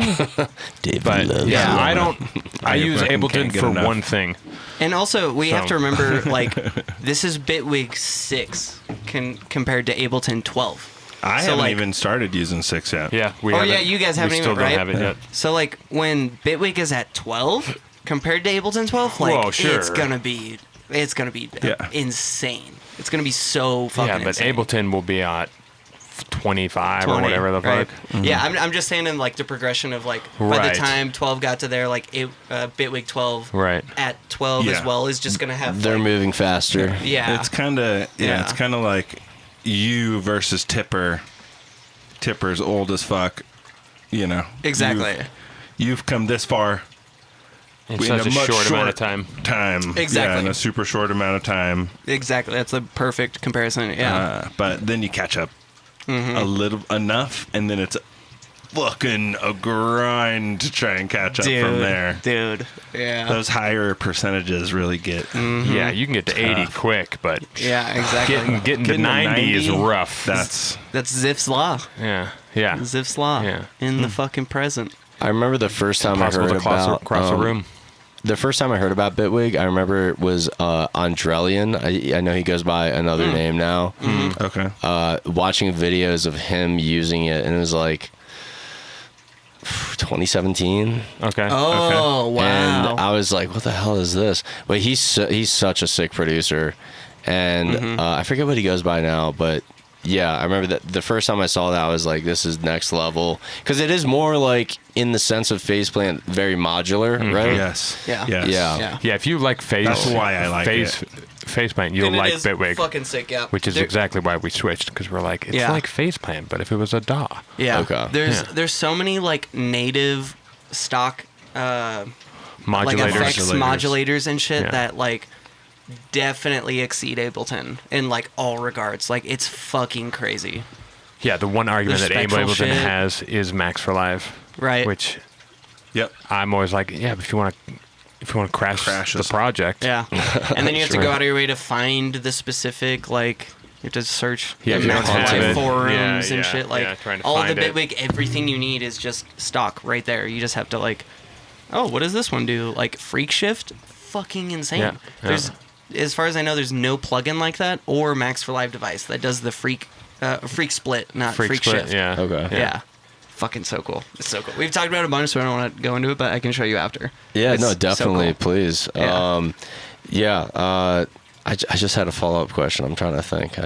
B: David
A: But
B: loves
A: yeah,
B: it.
A: I don't. I use
C: fucking
A: Ableton
C: can't get
A: for
C: enough.
A: one thing.
D: And also, we have
A: So-
D: to remember, like, this is Bitwig 6 compared to Ableton 12.
C: I
D: So,
C: haven't
D: like-
C: even started using 6 yet.
A: Yeah, we
D: Oh,
A: haven't-
D: yeah, you guys haven't
A: we
D: even,
A: still
D: right?
A: don't have it yet.
D: So, like, when Bitwig is at 12 compared to Ableton 12, like,
A: Whoa, sure.
D: it's gonna be
C: Yeah.
D: insane. It's gonna be so fucking
A: Yeah, but
D: insane.
A: Ableton will be at 25 or
D: 20,
A: whatever the
D: right?
A: fuck.
D: Yeah, I'm just saying in like the progression of like by the
A: Right.
D: time 12 got to there, like Bitwig 12
A: Right.
D: at 12 as
C: Yeah.
D: well is just gonna have
B: They're
D: like,
B: moving faster.
D: yeah.
C: It's kind of
D: Yeah.
C: It's kind of like you versus Tipper. Tipper's old as fuck. You know.
D: Exactly.
C: You've come this far
A: In such a
C: much
A: short amount of time.
D: Exactly.
C: Yeah, in a super short amount of time.
D: Exactly. That's the perfect comparison. Yeah.
C: But then you catch up a little enough, and then it's fucking a grind to try and catch up from there.
D: Dude. Yeah.
C: Those higher percentages really get
A: Yeah, you can get to 80 quick, but
D: Yeah, exactly.
A: getting to 90 is rough.
C: That's
D: That's Ziff's law.
A: yeah, yeah.
D: Ziff's law.
A: Yeah.
D: In the fucking present.
B: I remember the first time I
A: Possible
B: heard
A: to cross
B: about
A: a room.
B: The first time I heard about Bitwig, I remember it was Andrelian. I know he goes by another name now.
C: okay.
B: Watching videos of him using it, and it was like 2017.
A: Okay.
D: Oh, wow.
B: And I was like, what the hell is this? But he's such a sick producer. And I forget what he goes by now, but yeah, I remember that the first time I saw that, I was like, this is next level. Because it is more like, in the sense of Faceplant, very modular, right?
C: Yes.
D: Yeah.
C: Yes.
B: Yeah.
A: Yeah, if you like
C: That's why I like it.
A: Faceplant, you'll
D: And it
A: like
D: is
A: Bitwig,
D: fucking sick, yeah.
A: which is exactly why we switched, because we're like, it's
D: Yeah.
A: like Faceplant, but if it was a DAW.
D: Yeah.
B: Okay.
D: There's so many like native stock like
A: Modulators.
D: effects modulators and shit
A: Yeah.
D: that like definitely exceed Ableton in like all regards. Like it's fucking crazy.
A: Yeah, the one argument
D: The
A: that
D: spectral
A: Ableton
D: shit.
A: has is Max for Live.
D: Right.
A: Which
C: Yep.
A: I'm always like, yeah, but if you want to crash the
C: us.
A: project.
D: Yeah. And then you have to
A: Sure.
D: go out of your way to find the specific like you have to search
A: Yeah, if you don't
D: Max
A: have
D: Live
A: it.
D: forums
A: Yeah,
D: and
A: yeah,
D: shit. Like
A: yeah, trying to
D: all the
A: find it.
D: Bitwig, everything you need is just stock right there. You just have to like, oh, what does this one do? Like Freak Shift? Fucking insane.
A: Yeah, yeah.
D: There's, as far as I know, there's no plugin like that or Max for Live device that does the Freak Split, not Freak
A: Split,
D: Shift.
A: yeah.
B: Okay.
D: Yeah. Fucking so cool. It's so cool. We've talked about it a bunch, so I don't want to go into it, but I can show you after.
B: Yeah,
D: It's
B: no,
D: so
B: definitely,
D: cool.
B: please.
D: Yeah.
B: I just had a follow-up question. I'm trying to think.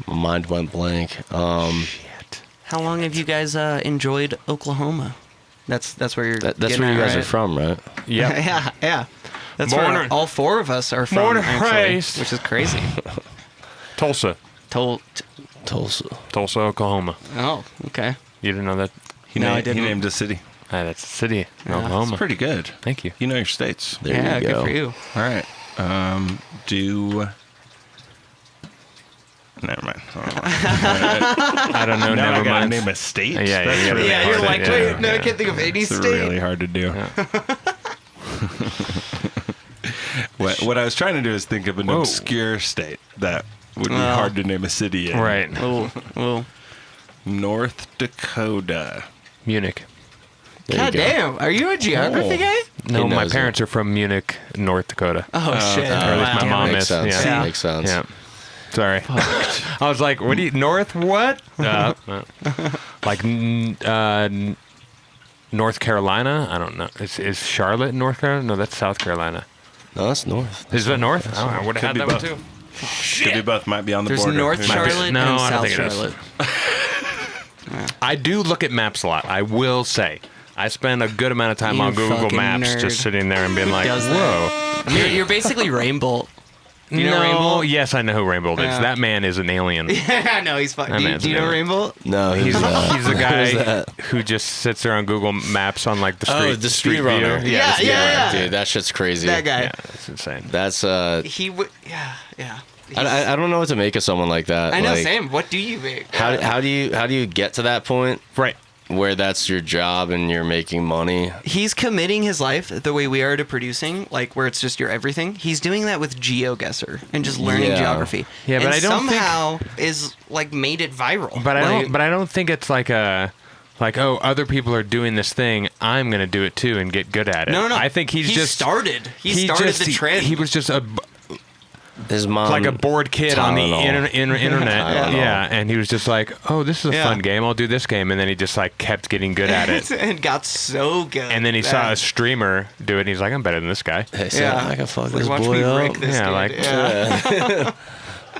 B: My mind went blank.
D: How long have you guys enjoyed Oklahoma? That's where you're.
B: That's
D: getting
B: where you
D: at,
B: guys are
D: right?
B: from, right?
A: Yep.
D: yeah. That's
A: Born
D: where
A: and-
D: all four of us are from,
A: Born and
D: actually,
A: raised.
D: which is crazy.
A: Tulsa,
B: Tulsa.
A: Oklahoma.
D: Oh, okay.
A: You didn't know that?
D: No, I
C: He
D: didn't.
C: named a city.
A: That's a city in
D: Yeah.
A: Oklahoma.
C: It's pretty good.
A: Thank you.
C: You know your states.
B: There
D: Yeah,
B: you go.
D: good for you.
C: All right. Never mind.
A: I don't know.
C: Now I
A: Never
C: gotta
A: mind.
C: name a state.
A: Yeah, yeah,
C: That's
A: yeah,
C: really
A: yeah,
C: hard
A: you're
C: to
A: like,
C: do.
A: wait, no, I
D: can't think of any
C: It's really hard to do. What I was trying to do is think of an
A: Whoa.
C: obscure state that would be
D: Well.
C: hard to name a city in.
A: Right.
D: Oh,
C: North Dakota.
A: Munich.
B: There you
D: God
B: go.
D: damn. Are you a geography
C: Oh.
D: guy?
A: No,
B: He
A: my
B: knows
A: parents are from Munich, North Dakota.
D: Oh, shit.
A: Or at least my
D: Wow.
A: mom
B: Makes
A: is.
B: sense.
A: Yeah.
B: Makes sense.
A: Yeah. Sorry. I was like, what do you, North what? Like, North Carolina? I don't know. Is Charlotte in North Carolina? No, that's South Carolina.
B: No, that's north.
A: Is that North? I would have had
C: be
A: that
C: both.
A: one too.
C: Could be both. Might be on the
D: There's
C: border.
D: North
C: Who knows?
D: Charlotte
A: No,
D: and
A: I don't
D: South
A: think it is.
D: Charlotte.
A: I do look at maps a lot. I will say. I spend a good amount of time
D: You
A: on Google
D: fucking
A: Maps
D: nerd.
A: just sitting there and being like,
D: Does
A: whoa.
D: You're basically Rainbow. You know
A: no,
D: Rainbow?
A: yes, I know who Rainbow is.
D: Yeah.
A: That man is an alien.
D: Yeah, no, he's fucking.
A: That
D: Do
A: man's
D: you know
A: an
D: Rainbow?
B: No,
A: He's the
B: Who's
A: guy
B: that?
A: who just sits there on Google Maps on like the street.
B: Oh, the
A: street
B: speed runner.
A: view.
D: Yeah,
A: the speed
D: yeah,
A: runner.
D: yeah.
B: Dude, that shit's crazy.
D: That guy.
A: Yeah, that's insane.
B: That's
D: He would. Yeah.
B: I don't know what to make of someone like that.
D: I know,
B: like,
D: same. What do you make?
B: How do you get to that point
A: Right.
B: where that's your job and you're making money?
D: He's committing his life the way we are to producing, like where it's just your everything. He's doing that with GeoGuessr and just learning
B: Yeah.
D: geography.
A: Yeah, but
D: and
A: I don't think-
D: somehow is like made it viral.
A: But I
D: Like,
A: don't. But I don't think it's like a. Like, oh, other people are doing this thing. I'm gonna do it too and get good at it.
D: No.
A: I think he just
D: started. He started
A: just-
D: the trend.
A: He was just
B: His mom,
A: like a bored kid on the
B: Tylenol.
A: internet.
B: Tylenol.
A: Yeah, and he was just like, oh, this is a
D: Yeah.
A: fun game. I'll do this game, and then he just like kept getting good at it.
D: and got so good.
A: And then he saw a streamer do it, and he's like, I'm better than this guy.
B: Hey, so
D: Yeah.
B: I can fuck
D: Like,
B: this
D: watch
B: boy
D: me
B: up.
D: break this
A: Yeah,
D: kid.
A: like-
D: yeah.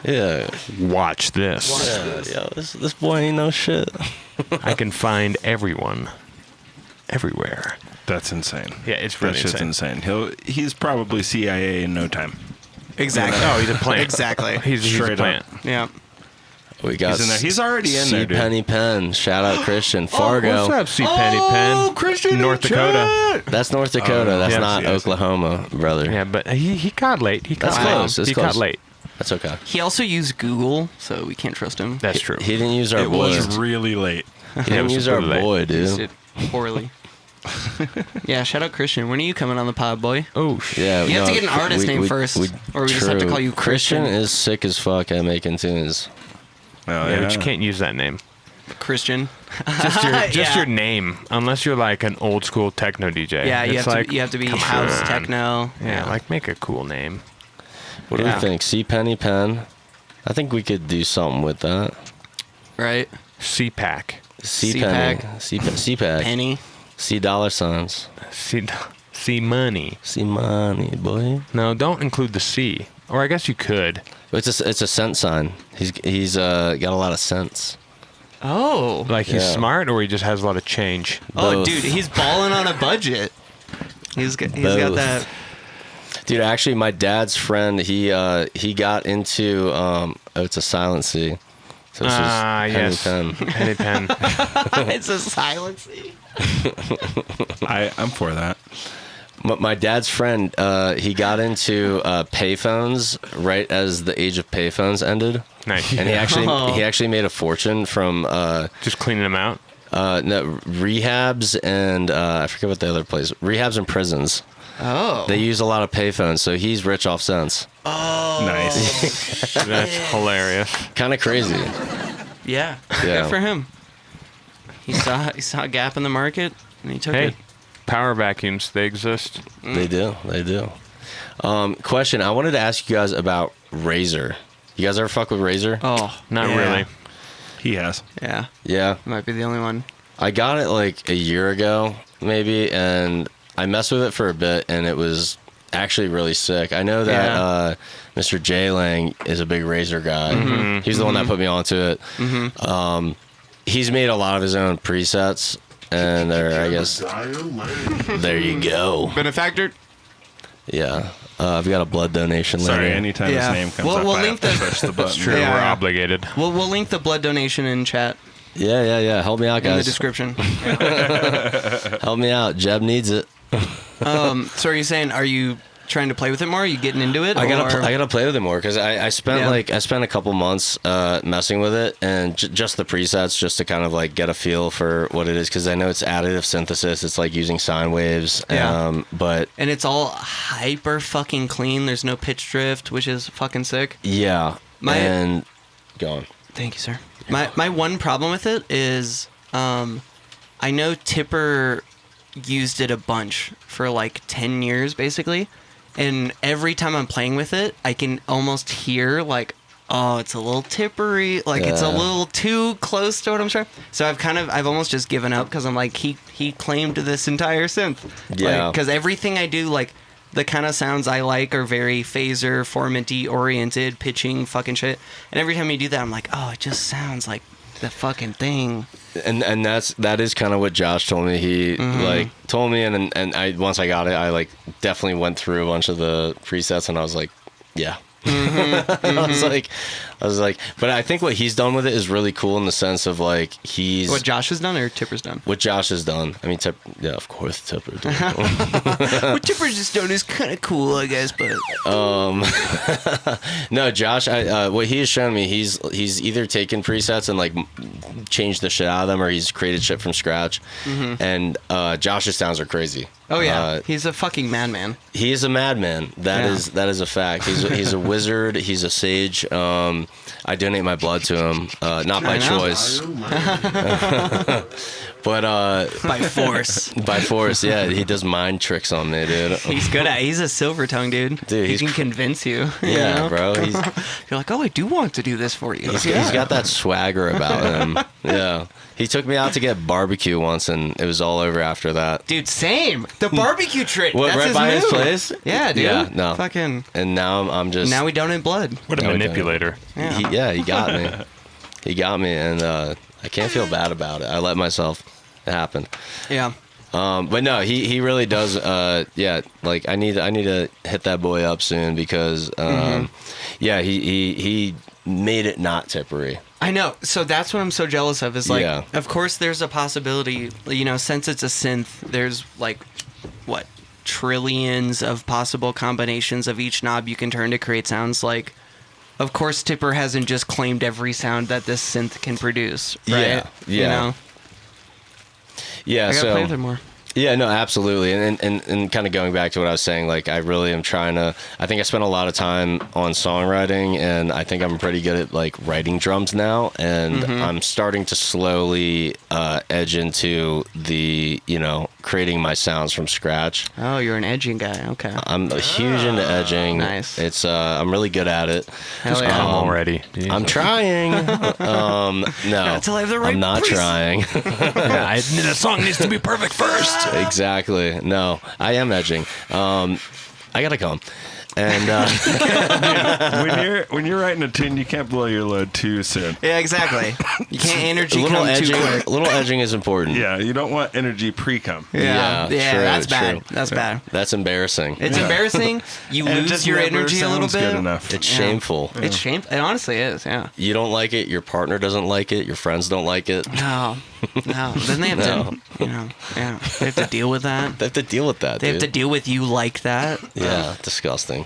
B: Yeah,
A: Watch this.
B: yo, this boy ain't no shit.
A: I can find everyone, everywhere.
C: That's insane.
A: Yeah, it's
C: That
A: really
C: shit's insane. He's probably CIA in no time.
D: Exactly.
A: Oh, he's a plant.
D: Exactly.
A: He's a
C: Straight
A: plant.
D: Yeah.
B: We got
C: He's in there. He's already in there, dude.
B: Penny Pen. Shout out Christian Fargo.
A: What's up, C. Penny Pen?
D: Christian
A: North Dakota.
B: That's North Dakota. That's
A: yes,
B: not
C: yes.
B: Oklahoma, brother.
A: Yeah, but he caught late. He caught
B: That's
A: late.
B: close. That's
A: he
B: close.
A: caught late.
B: That's okay.
D: He also used Google, so we can't trust him.
A: That's true.
B: He didn't use our
C: It
B: boy.
C: was really late.
B: He didn't
A: was
B: use our
A: super late.
B: boy,
D: Used
B: dude.
D: it poorly. Yeah, shout out Christian. When are you coming on the pod, boy?
A: Oh,
B: Yeah,
D: You have to get an artist name first, or we just have to
B: true.
D: call you Christian.
B: is sick as fuck at making tunes.
C: Oh,
A: yeah, but you can't use that name.
D: Christian.
A: Just
D: Yeah.
A: your name, unless you're like an old school techno DJ.
D: Yeah, you
A: It's
D: have
A: like,
D: to. You have to be
A: come
D: house
A: on.
D: techno.
A: Yeah, like make a cool name.
B: What do
D: Yeah.
B: we think? C Penny Pen. I think we could do something with that.
D: right.
A: CPAC.
B: C
D: CPAC.
B: Penny. C Pack.
D: Penny.
B: C dollar signs.
A: C money.
B: C money, boy.
A: No, don't include the C. Or I guess you could.
B: It's a scent sign. He's got a lot of sense.
D: Oh.
A: Like he's
B: Yeah.
A: smart, or he just has a lot of change.
D: Oh,
B: Both.
D: dude, he's balling on a budget. He's got
B: Both.
D: that.
B: Dude, actually, my dad's friend, he got into it's a silent C. So it's just pen
A: yes.
B: and pen.
A: Penny pen.
D: It's a silency.
C: I'm for that.
B: My dad's friend, he got into payphones right as the age of payphones ended,
A: Nice.
B: and he
D: Oh.
B: actually made a fortune from
A: Just cleaning them out.
B: no, rehabs and I forget what the other place. Rehabs and prisons.
D: Oh.
B: They use a lot of payphones, so he's rich off cents.
D: Oh.
C: Nice.
A: That's hilarious.
B: Kind of crazy.
D: Yeah.
B: Yeah.
D: Good for him. He saw a gap in the market and he took
A: Hey,
D: it.
A: power vacuums, they exist.
B: They do. Question: I wanted to ask you guys about Razer. You guys ever fuck with Razer?
D: Oh,
A: Not
D: yeah.
A: really.
C: He has.
D: Yeah.
B: Yeah.
D: Might be the only one.
B: I got it like a year ago, maybe, and I messed with it for a bit, and it was actually really sick. I know that
D: Yeah.
B: Mr. J Lang is a big Razer guy. He's the one that put me onto it. He's made a lot of his own presets, and I guess there you go.
D: Benefactor?
B: Yeah, I've got a blood donation
C: Sorry,
B: later.
C: anytime
D: Yeah.
C: his name comes
D: We'll
C: up, I
D: link
C: have to
D: the-
C: push the button.
A: True,
D: Yeah.
A: we're obligated.
D: We'll link the blood donation in chat
B: Yeah. Help me out,
D: in the
B: guys.
D: description.
B: Help me out. Jeb needs it.
D: So are you saying, are you trying to play with it more? Are you getting into it?
B: I
D: or-
B: gotta play with it more because I spent
D: Yeah.
B: I spent a couple months messing with it and just the presets just to kind of like get a feel for what it is because I know it's additive synthesis. It's like using sine waves.
D: Yeah.
B: But
D: And it's all hyper fucking clean. There's no pitch drift, which is fucking sick.
B: yeah. And go on.
D: Thank you, sir. My one problem with it is, I know Tipper used it a bunch for like 10 years, basically. And every time I'm playing with it, I can almost hear like, oh, it's a little tippery. Like it's a
B: Yeah.
D: little too close to what I'm trying. So I've almost just given up because I'm like, he claimed this entire synth.
B: Yeah.
D: Because everything I do, like, the kind of sounds I like are very phaser, formanty oriented, pitching fucking shit. And every time you do that, I'm like, oh, it just sounds like the fucking thing.
B: And that is kind of what Josh told me. He like told me, and I once I got it, I like definitely went through a bunch of the presets, and I was like, yeah. I was like, but I think what he's done with it is really cool in the sense of like
D: What Josh has done or Tipper's done?
B: what Josh has done. I mean, yeah, of course, Tipper.
D: What Tipper's just done is kind of cool, I guess, but
B: No, Josh. What he has shown me, he's either taken presets and like changed the shit out of them, or he's created shit from scratch. And Josh's sounds are crazy.
D: oh yeah, he's a fucking madman.
B: He is a madman. That
D: Yeah.
B: is a fact. He's a wizard. He's a sage. I donate my blood to him, not by
D: I know.
B: choice, but
D: By force.
B: by force. Yeah, he does mind tricks on me, dude.
D: He's good at. He's a silver tongue, dude.
B: Dude,
D: he
B: he's
D: can convince you. you
B: Yeah,
D: know?
B: bro.
D: You're like, oh, I do want to do this for you.
B: He's got that swagger about him. Yeah. He took me out to get barbecue once, and it was all over after that.
D: Dude, same. The barbecue trick.
B: What,
D: That's
B: right
D: his
B: by his
D: move.
B: place?
D: Yeah, dude.
B: Yeah, no.
D: Fucking.
B: And now I'm just.
D: Now we donate blood.
A: What a
B: No, we don't.
A: manipulator.
D: Yeah.
B: He got me. He got me, and I can't feel bad about it. I let myself. It happened.
D: Yeah.
B: But no, he really does. Yeah, like I need to hit that boy up soon because yeah, he made it not tippery.
D: I know. So that's what I'm so jealous of. Is like,
B: Yeah.
D: of course, there's a possibility. You know, since it's a synth, there's like, what, trillions of possible combinations of each knob you can turn to create sounds. Like, of course, Tipper hasn't just claimed every sound that this synth can produce. Right?
B: Yeah,
D: You
B: yeah.
D: know,
B: Yeah,
D: I gotta play with
B: so
D: it more.
B: yeah, no, absolutely, and kind of going back to what I was saying, like I really am trying to. I think I spent a lot of time on songwriting, and I think I'm pretty good at like writing drums now, and I'm starting to slowly edge into the creating my sounds from scratch.
D: Oh, you're an edging guy. Okay.
B: I'm huge into edging.
D: Nice.
B: It's I'm really good at it.
D: Hell yeah.
A: Come already.
B: I'm trying. No,
D: Until I have the right
B: I'm not
D: preset.
B: trying.
A: The song needs to be perfect first.
B: Exactly. No, I am edging. I gotta come. And
C: when you're writing a tune, you can't blow your load too soon.
D: Yeah, exactly. You can't
B: a
D: energy
B: little
D: come too
B: edging,
D: quick.
B: a little edging is important.
C: Yeah, you don't want energy pre-cum.
D: Yeah,
B: true,
D: that's bad.
B: true.
D: That's bad.
B: That's embarrassing.
D: It's embarrassing. You
C: And it
D: lose
C: just
D: your
C: never
D: energy a little
C: sounds good
D: bit.
C: enough.
B: It's shameful.
D: It's shameful. It honestly is. Yeah.
B: You don't like it. Your partner doesn't like it. Your friends don't like it.
D: No. Then they have
B: No.
D: to, yeah, they have to deal with that.
B: They have to deal with that.
D: They have
B: dude.
D: to deal with you like that.
B: Yeah, disgusting.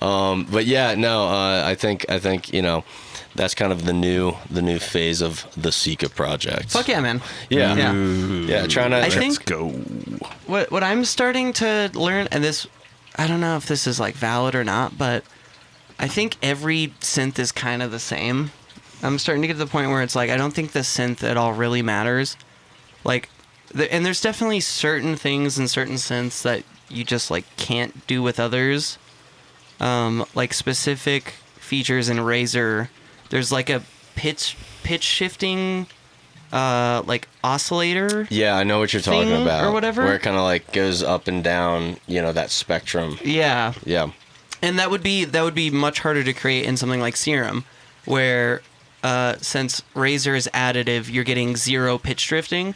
B: But yeah, no, I think that's kind of the new phase of the Seeka project.
D: Fuck yeah, man.
B: Yeah.
D: Yeah.
B: Yeah, trying to.
D: I
C: Let's
D: think-
C: go.
D: What I'm starting to learn, and this, I don't know if this is like valid or not, but I think every synth is kind of the same. I'm starting to get to the point where it's like I don't think the synth at all really matters. Like, and there's definitely certain things in certain synths that you just like can't do with others. Like specific features in Razor, there's like a pitch shifting, like oscillator.
B: Yeah, I know what you're talking
D: thing
B: about.
D: or whatever?
B: Where it kind of like goes up and down, that spectrum.
D: Yeah.
B: Yeah.
D: And that would be much harder to create in something like Serum, where since Razor is additive, you're getting 0 pitch drifting.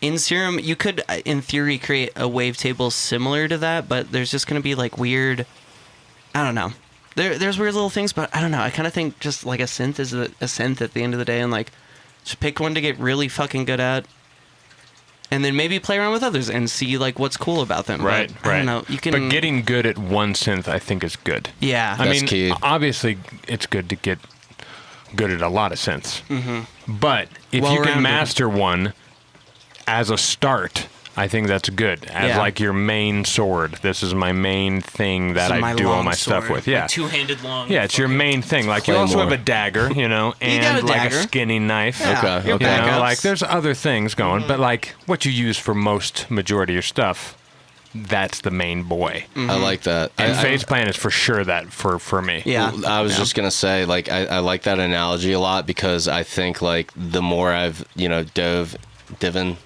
D: In Serum, you could, in theory, create a wavetable similar to that, but there's just going to be like weird. I don't know. There's weird little things, but I don't know. I kind of think just like a synth is a synth at the end of the day, and like just pick one to get really fucking good at, and then maybe play around with others and see like what's cool about them.
A: Right,
D: But, I don't know. You can.
A: But getting good at one synth, I think, is good.
D: Yeah.
A: I
B: That's
A: mean,
B: key.
A: obviously, it's good to get good at a lot of synths. Mm-hmm. But if you
D: Well-rounded.
A: can master one as a start, I think that's good. As
D: Yeah.
A: like your main sword. This is my main thing that I do all my stuff with. Yeah.
D: Two-handed long.
A: Yeah, it's your main thing. Like you also have
B: Claymore.
A: a dagger, and
D: got a
A: like
D: dagger.
A: a skinny knife.
D: Yeah,
B: Okay,
D: your
B: okay.
A: You know,
D: backups.
A: like there's other things going, but like what you use for most majority of your stuff, that's the main boy.
B: I like that.
A: And
B: I,
A: phase plan is for sure that for me.
D: Yeah.
B: I was just gonna say, like, I like that analogy a lot because I think like the more I've divine.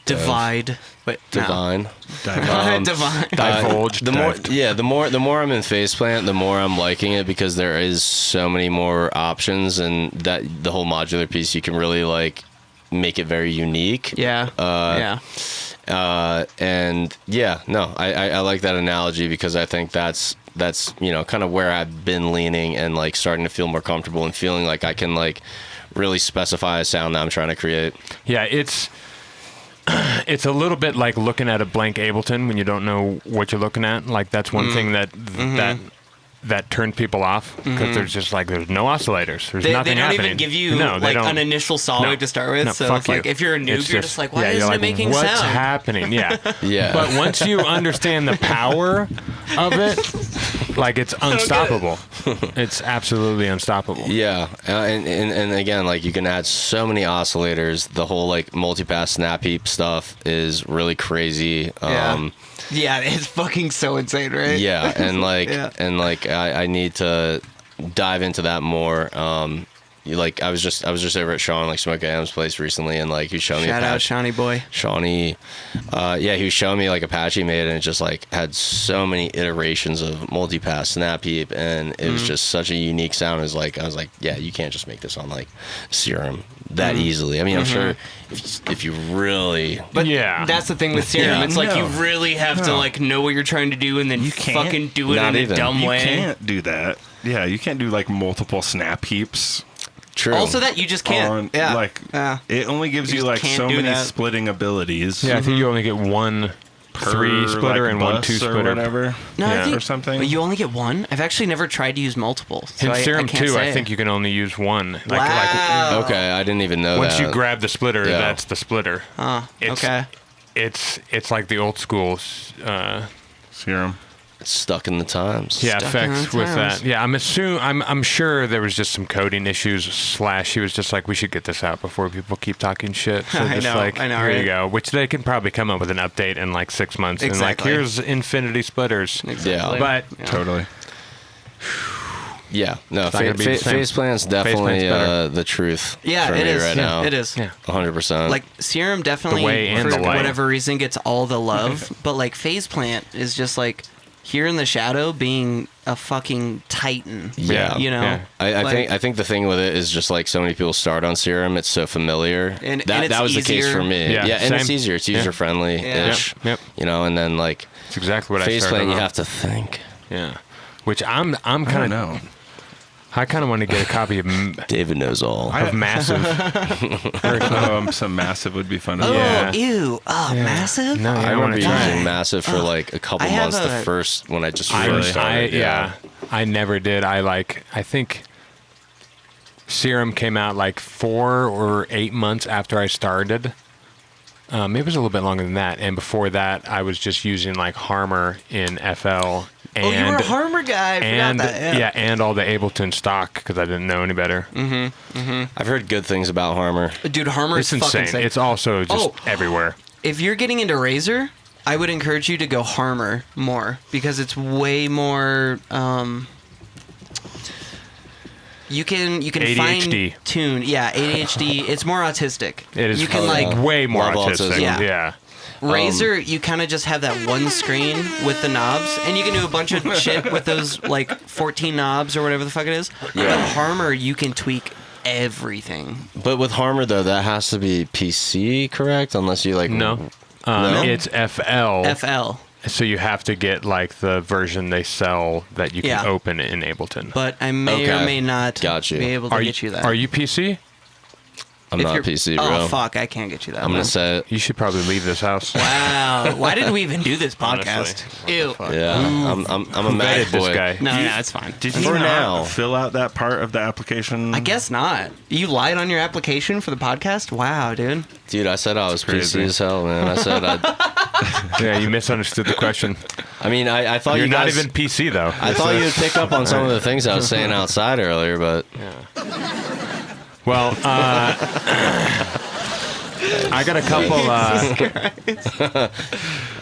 D: Divide. Wait,
B: Divine.
D: Divide.
A: Divulge.
B: The more I'm in phase plant, the more I'm liking it because there is so many more options, and that the whole modular piece, you can really like make it very unique.
D: Yeah. Yeah.
B: And yeah, no, I like that analogy because I think that's kind of where I've been leaning and like starting to feel more comfortable and feeling like I can like really specify a sound that I'm trying to create.
A: Yeah, it's a little bit like looking at a blank Ableton when you don't know what you're looking at. Like that's one thing that turned people off because there's no oscillators. There's
D: They
A: nothing
D: don't
A: happening.
D: even give you
A: no, they
D: like
A: don't.
D: an initial solid
A: No.
D: to start with.
A: No,
D: So
A: fuck
D: it's like
A: you.
D: if you're a noob,
A: It's
D: you're just like, why
A: you're
D: isn't
A: like,
D: it making
A: what's
D: sound?
A: happening? Yeah.
B: Yeah.
A: But once you understand the power of it, like it's unstoppable. It's absolutely unstoppable.
B: Yeah, and again, like you can add so many oscillators. The whole like multipass snap heap stuff is really crazy.
D: Yeah, it's fucking so insane, right?
B: Yeah, and like
D: Yeah.
B: I need to dive into that more. Like I was just over at Sean, like Smoke Adams' place recently, and like he showed me
D: Shout
B: a
D: out,
B: patch.
D: Shawnee boy.
B: Shawnee, he was showing me like a patch he made, and it just like had so many iterations of multipass snap heap, and it was just such a unique sound. It was like I was like, yeah, you can't just make this on like Serum that easily. I mean, I'm sure if you really,
D: But
A: Yeah.
D: that's the thing with Serum.
B: Yeah.
D: It's like
C: No.
D: you really have to
C: No.
D: like know what you're trying to do and then
C: You can't.
D: fucking do it
B: Not
D: in
B: even.
D: a dumb
C: You
D: way.
C: can't do that. Yeah, you can't do like multiple snap heaps.
B: true.
D: Also, that you just can't.
C: On,
D: Yeah.
C: like
D: Yeah.
C: it only gives
D: You
C: you
D: just
C: like
D: can't
C: so
D: do
C: many
D: that.
C: splitting abilities.
A: Yeah, I think you only get one
C: per,
A: 3 splitter
C: like,
A: and one
C: bus
A: 2
C: or
A: splitter.
C: whatever.
D: No, I
A: Yeah.
D: think
C: or something.
D: But you only get one. I've actually never tried to use multiple. So
A: In
D: I
A: Serum
D: can't
A: 2,
D: say.
A: I think you can only use one.
D: Wow.
B: okay, I didn't even know
A: Once
B: that.
A: you grab the splitter,
B: Yeah.
A: that's the splitter. It's-
D: Okay.
A: It's like the old school.
C: Serum.
B: It's stuck in the times.
A: Yeah,
D: Stuck in
A: effects
D: the
A: with
D: times.
A: that. Yeah, I'm sure there was just some coding issues. He was just like, we should get this out before people keep talking shit. So
D: I
A: just
D: know,
A: like,
D: I know,
A: here you
D: right?
A: go. Which they can probably come up with an update in like 6 months.
D: Exactly.
A: And like, here's infinity splitters.
D: Exactly.
A: But
C: Totally.
B: Yeah, no,
A: It's not gonna be the same.
B: Faceplant's definitely
A: better.
B: the truth.
D: Yeah,
B: for
D: it
B: me
D: is.
B: right
D: Yeah,
B: now.
D: it is.
A: Yeah.
B: 100%.
D: Like serum definitely
A: The way and
D: for
A: the light.
D: whatever reason gets all the love, but like faceplant is just like here in the shadow being a fucking titan.
B: Yeah.
D: You know.
A: Yeah.
B: I think the thing with it is just like so many people start on serum, it's so familiar.
D: And
B: that
D: it's
B: was the case
D: easier.
B: for me.
A: Yeah,
B: and it's
A: same.
B: easier. It's
A: Yeah.
B: user friendly ish.
A: Yep.
B: You know, and then like
A: It's exactly what I started
B: faceplant, you
A: on.
B: have to think.
A: Yeah. Which I'm
C: I don't
A: kind of
C: know.
A: I kind of want to get a copy of
B: David knows all.
A: Massive.
C: Some massive would be fun.
D: Oh,
A: Yeah.
D: ew. Oh, massive?
A: No,
B: I
A: I want
B: remember
A: to try.
B: using Massive for like a couple
D: I have
B: months. The
D: a-
B: first when I just
A: I,
B: first started.
A: yeah. I never did. I think serum came out like 4 or 8 months after I started. Maybe it was a little bit longer than that. And before that, I was just using like Harmer in FL. And,
D: Oh, you were a Harmer guy. I forgot
A: and
D: that. Yeah.
A: and all the Ableton stock because I didn't know any better.
B: I've heard good things about Harmer.
D: Dude, Harmer
A: It's
D: is fucking
A: insane.
D: sick.
A: It's also just
D: Oh.
A: everywhere.
D: If you're getting into Razor, I would encourage you to go Harmer more because it's way more. You can
A: ADHD.
D: fine tune. Yeah, ADHD. It's more autistic.
A: It is
D: You can like
A: way more
B: Love
A: autistic.
B: autism.
A: Yeah.
D: Razor. You kind of just have that one screen with the knobs, and you can do a bunch of shit with those like 14 knobs or whatever the fuck it is.
B: Yeah.
D: But Harmer, you can tweak everything.
B: But with Harmer though, that has to be PC, correct? Unless you like
A: No.
B: No?
A: It's FL.
D: FL.
A: So you have to get like the version they sell that you can
D: Yeah.
A: open in Ableton.
D: But I may or
B: Okay.
D: may not
B: Got you.
D: be able to get you that.
A: Are you PC?
B: I'm
D: If
B: not
D: you're-
B: PC, bro.
D: Oh fuck, I can't get you that.
B: I'm
D: one.
B: gonna say it.
A: You should probably leave this house.
D: Wow. Why did we even do this podcast?
A: Honestly.
D: Ew.
B: Yeah, I'm a
A: Who
B: Mac
A: vetted this
B: boy.
A: guy?
D: No, it's fine.
C: Did
B: For
C: you not
B: now.
C: fill out that part of the application?
D: I guess not. You lied on your application for the podcast? Wow, dude.
B: Dude, I said I was
C: crazy.
B: PC as hell, man. I said
A: Yeah, you misunderstood the question.
B: I mean, I thought
A: You're
B: you
A: not
B: guys.
A: even PC though.
B: I thought you'd pick up on some of the things I was saying outside earlier, but
A: Well, I got a couple.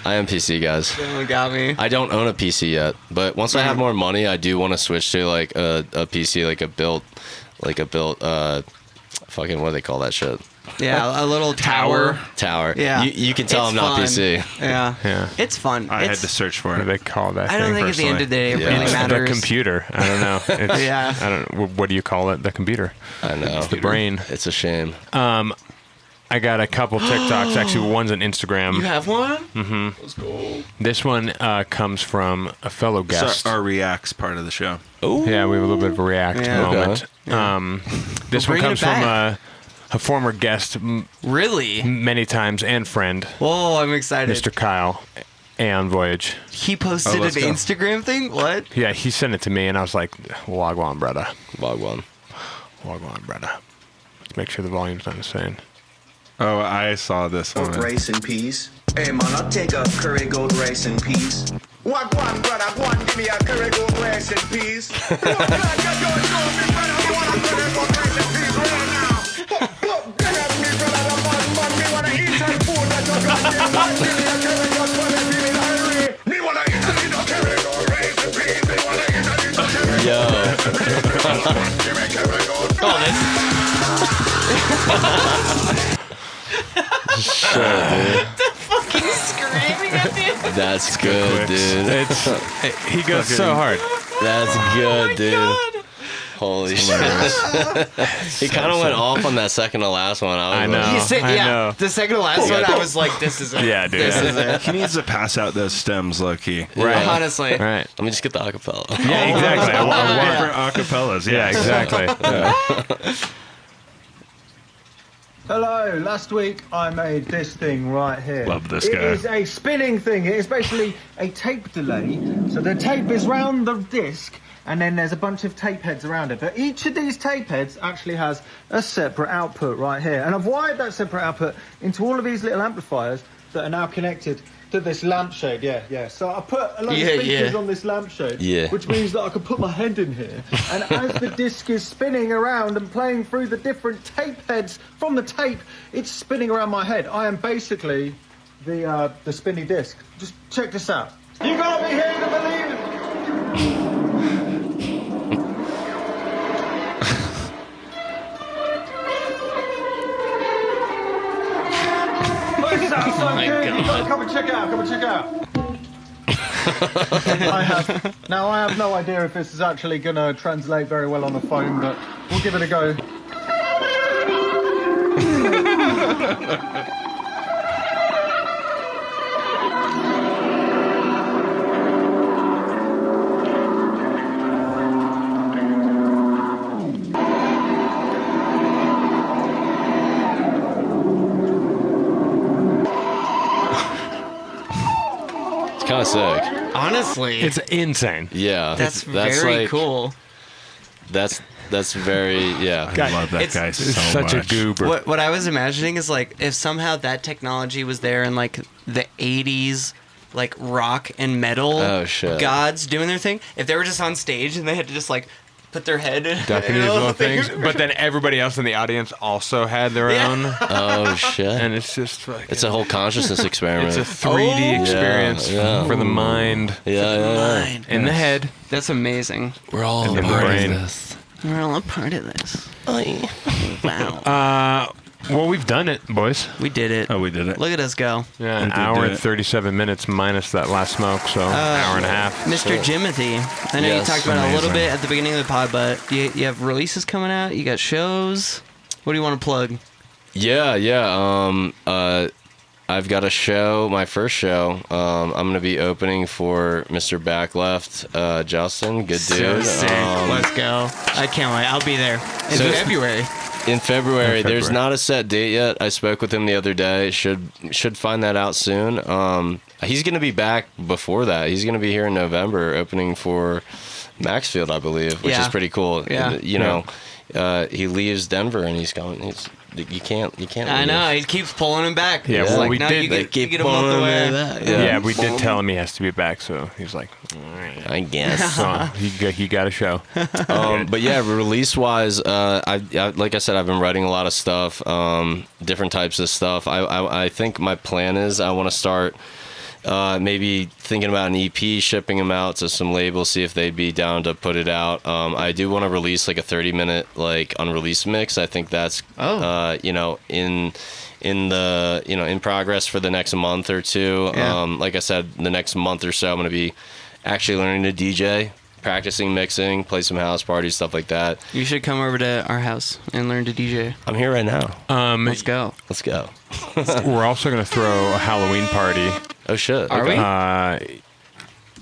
B: I am PC, guys.
D: Someone got me.
B: I don't own a PC yet, but once I have more money, I do want to switch to like a PC, like a built, fucking what do they call that shit?
D: Yeah, a little tower.
B: Tower.
D: Yeah.
B: You can tell
D: It's
B: I'm not
D: fun.
B: PC.
D: Yeah.
A: Yeah.
D: It's fun.
C: I had
D: It's,
C: to search for
A: What do
C: it.
A: they call that
D: I don't
A: thing?
D: think at the end of the day it
B: Yeah.
D: really
B: It's
A: The
D: matters.
A: computer. I don't know. It's,
D: Yeah.
A: I don't. What do you call it? The computer.
B: I know.
A: The brain.
B: It's a shame.
A: I got a couple TikToks. Actually, one's on Instagram.
D: You have one? Mm-hmm. Let's go.
A: This one comes from a fellow guest.
C: So our reacts part of the show.
B: Oh,
A: Yeah, we have a little bit of a react
D: Yeah.
A: moment. This
D: We're
A: one
D: bringing
A: comes
D: it
A: from
D: back.
A: a former guest
D: Really?
A: many times and friend,
D: Whoa, I'm excited.
A: Mr. Kyle, Aeon Voyage.
D: He posted an
C: let's go.
D: Instagram thing? What?
A: Yeah, he sent it to me, and I was like, Wagwan, brother.
B: Wagwan.
A: Wagwan, brother. Let's make sure the volume's not insane.
C: Oh, I saw this
E: Gold
C: one.
E: rice and peas. Hey man, I'll take a curry gold rice and peas. What one, brother? Go on, give me a curry gold rice and peas. What God, you don't know me, brother? I want a curry gold rice and peas right now. Look, get at me, brother. The man, me wanna eat and food that you got me. Man, give me a curry gold rice and peas. Me wanna eat and eat a curry gold rice and peas. Me wanna eat and eat a curry
B: Yo.
E: Give me curry gold.
D: Oh, this. Fucking screaming at me.
B: That's good, dude.
A: It's he goes so hard.
B: That's good, dude. Holy shit. He kind of went off on that second to last one.
A: I
B: was
A: know.
B: like,
D: You said,
A: I
D: yeah.
A: know.
D: The second to last one, I was like, this is it.
A: Yeah, dude.
D: This is it.
C: He needs to pass out those stems, low key.
A: Right.
D: Honestly.
A: Right.
B: Let me just get the acapella.
A: Yeah, exactly. I want-
C: For acapellas,
A: yeah, exactly.
F: Hello, last week I made this thing right here.
C: Love this
F: It
C: guy.
F: is a spinning thing. It is basically a tape delay. So the tape is round the disc and then there's a bunch of tape heads around it. But each of these tape heads actually has a separate output right here. And I've wired that separate output into all of these little amplifiers that are now connected to this lampshade. Yeah. So I put a lot of speakers on this lampshade, which means that I can put my head in here. And as the disc is spinning around and playing through the different tape heads from the tape, it's spinning around my head. I am basically the spinny disc. Just check this out. You gotta be here to believe it. Awesome,
D: my
F: dude. You
D: God.
F: gotta come and check it out. Come and check it out. I have no idea if this is actually going to translate very well on the phone, but we'll give it a go.
B: Kind of sick.
D: Honestly,
A: It's insane.
B: Yeah.
D: that's very cool.
B: That's very, yeah.
C: I love that
A: It's
C: guy so
A: such
C: much.
A: a goober.
D: What I was imagining is like if somehow that technology was there in like the 80s, like rock and metal
B: Oh, shit.
D: gods doing their thing. If they were just on stage and they had to just like put their head
A: Duck in
D: in
A: these
D: a
A: little
D: thing.
A: things, but then everybody else in the audience also had their
D: Yeah.
A: own,
B: Oh, shit.
A: and it's just fucking,
B: It's a whole consciousness experiment.
A: it's a 3D
D: Oh.
A: experience
B: Yeah.
A: for the mind
B: yeah.
D: Mind.
A: and the head.
D: That's amazing.
B: We're all
A: In the
B: a part
A: brain.
B: of this.
D: We're all a part of this. Wow.
A: Well, we've done it, boys.
D: We did it.
C: Oh, we did it.
D: Look at us go.
A: Yeah,
C: We
A: an
C: did
A: hour
C: do
A: and
C: it.
A: 37 minutes minus that last smoke, so hour and a half.
D: Mr. Jimothy, I know
B: Yes.
D: you talked about it a little
C: Amazing.
D: bit at the beginning of the pod, but you have releases coming out. You got shows. What do you want to plug?
B: Yeah. I've got a show, my first show. I'm going to be opening for Mr. Backleft, Justin. Good dude.
D: Let's go. I can't wait. I'll be there in
B: So-
D: February.
B: In February, there's
A: February.
B: not a set date yet. I spoke with him the other day. Should find that out soon. He's going to be back before that. He's going to be here in November, opening for Maxfield, I believe, which
D: Yeah.
B: is pretty cool.
D: Yeah.
B: You know, he leaves Denver and he's going. You can't.
D: I
B: leave.
D: know. He keeps pulling him back.
A: Yeah,
D: It's
A: well,
D: like,
A: we
D: no,
A: did-
D: You
A: they
D: get, you get a month away.
A: Yeah, we did tell him he has to be back, so he's like, all right.
B: I guess.
A: So he got a show.
B: But yeah, release wise, I like I said, I've been writing a lot of stuff, different types of stuff. I think my plan is I want to start maybe thinking about an EP, shipping them out to some labels, see if they'd be down to put it out. I do want to release like a 30-minute like unreleased mix. I think that's in progress for the next month or two.
D: Yeah.
B: Like I said, the next month or so, I'm going to be actually learning to DJ, practicing mixing, play some house parties, stuff like that.
D: You should come over to our house and learn to DJ.
B: I'm here right now.
D: Let's go.
B: Let's go.
A: We're also going to throw a Halloween party.
B: Oh shit.
D: Are we?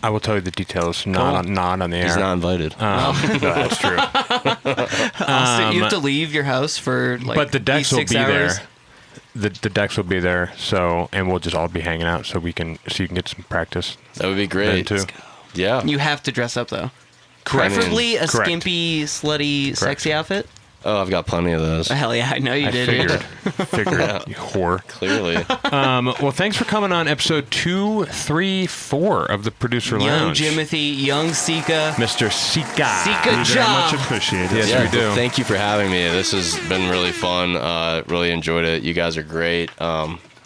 A: I will tell you the details, not on the air.
B: He's not invited.
A: No, that's true.
D: Austin, you have to leave your house for like
A: But the decks will
D: 6
A: be
D: hours.
A: there. The decks will be there, so and we'll just all be hanging out, so you can get some practice.
B: That would be
A: Then
B: great.
A: too.
B: Yeah.
D: You have to dress up though.
A: Correct.
D: Preferably a
A: Correct.
D: skimpy, slutty, sexy outfit.
B: Oh, I've got plenty of those.
D: Hell yeah, I know you
A: I
D: did.
A: figured.
D: dude.
A: You whore.
B: Clearly.
A: Well, thanks for coming on episode 234 of the Producer
D: Young
A: Lounge.
D: Jimothy, young Seeka.
A: Mr. Seeka.
D: Seeka
C: Very much
D: Ja.
C: appreciated.
A: Yes,
B: Yeah,
A: we do.
B: Thank you for having me. This has been really fun. Really enjoyed it. You guys are great.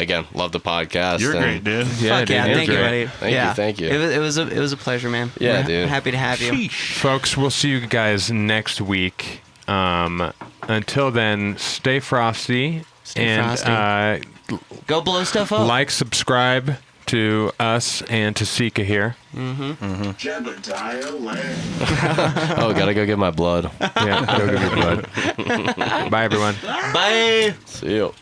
B: Again, love the podcast.
C: You're
B: and-
C: great, dude.
A: Yeah,
D: Fuck
A: dude,
D: yeah,
A: you're
D: thank you,
A: great.
D: buddy.
B: Thank you.
D: It was a pleasure, man.
B: Yeah,
D: We're
B: dude.
D: Happy to have you.
A: Folks, we'll see you guys next week. Until then, stay frosty.
D: Stay frosty. Go blow stuff up.
A: Like, subscribe to us and to Seeka here.
E: Jebediah Land.
B: Oh, gotta go get my blood.
A: Yeah, go give me blood. Bye, everyone.
D: Bye.
B: See you.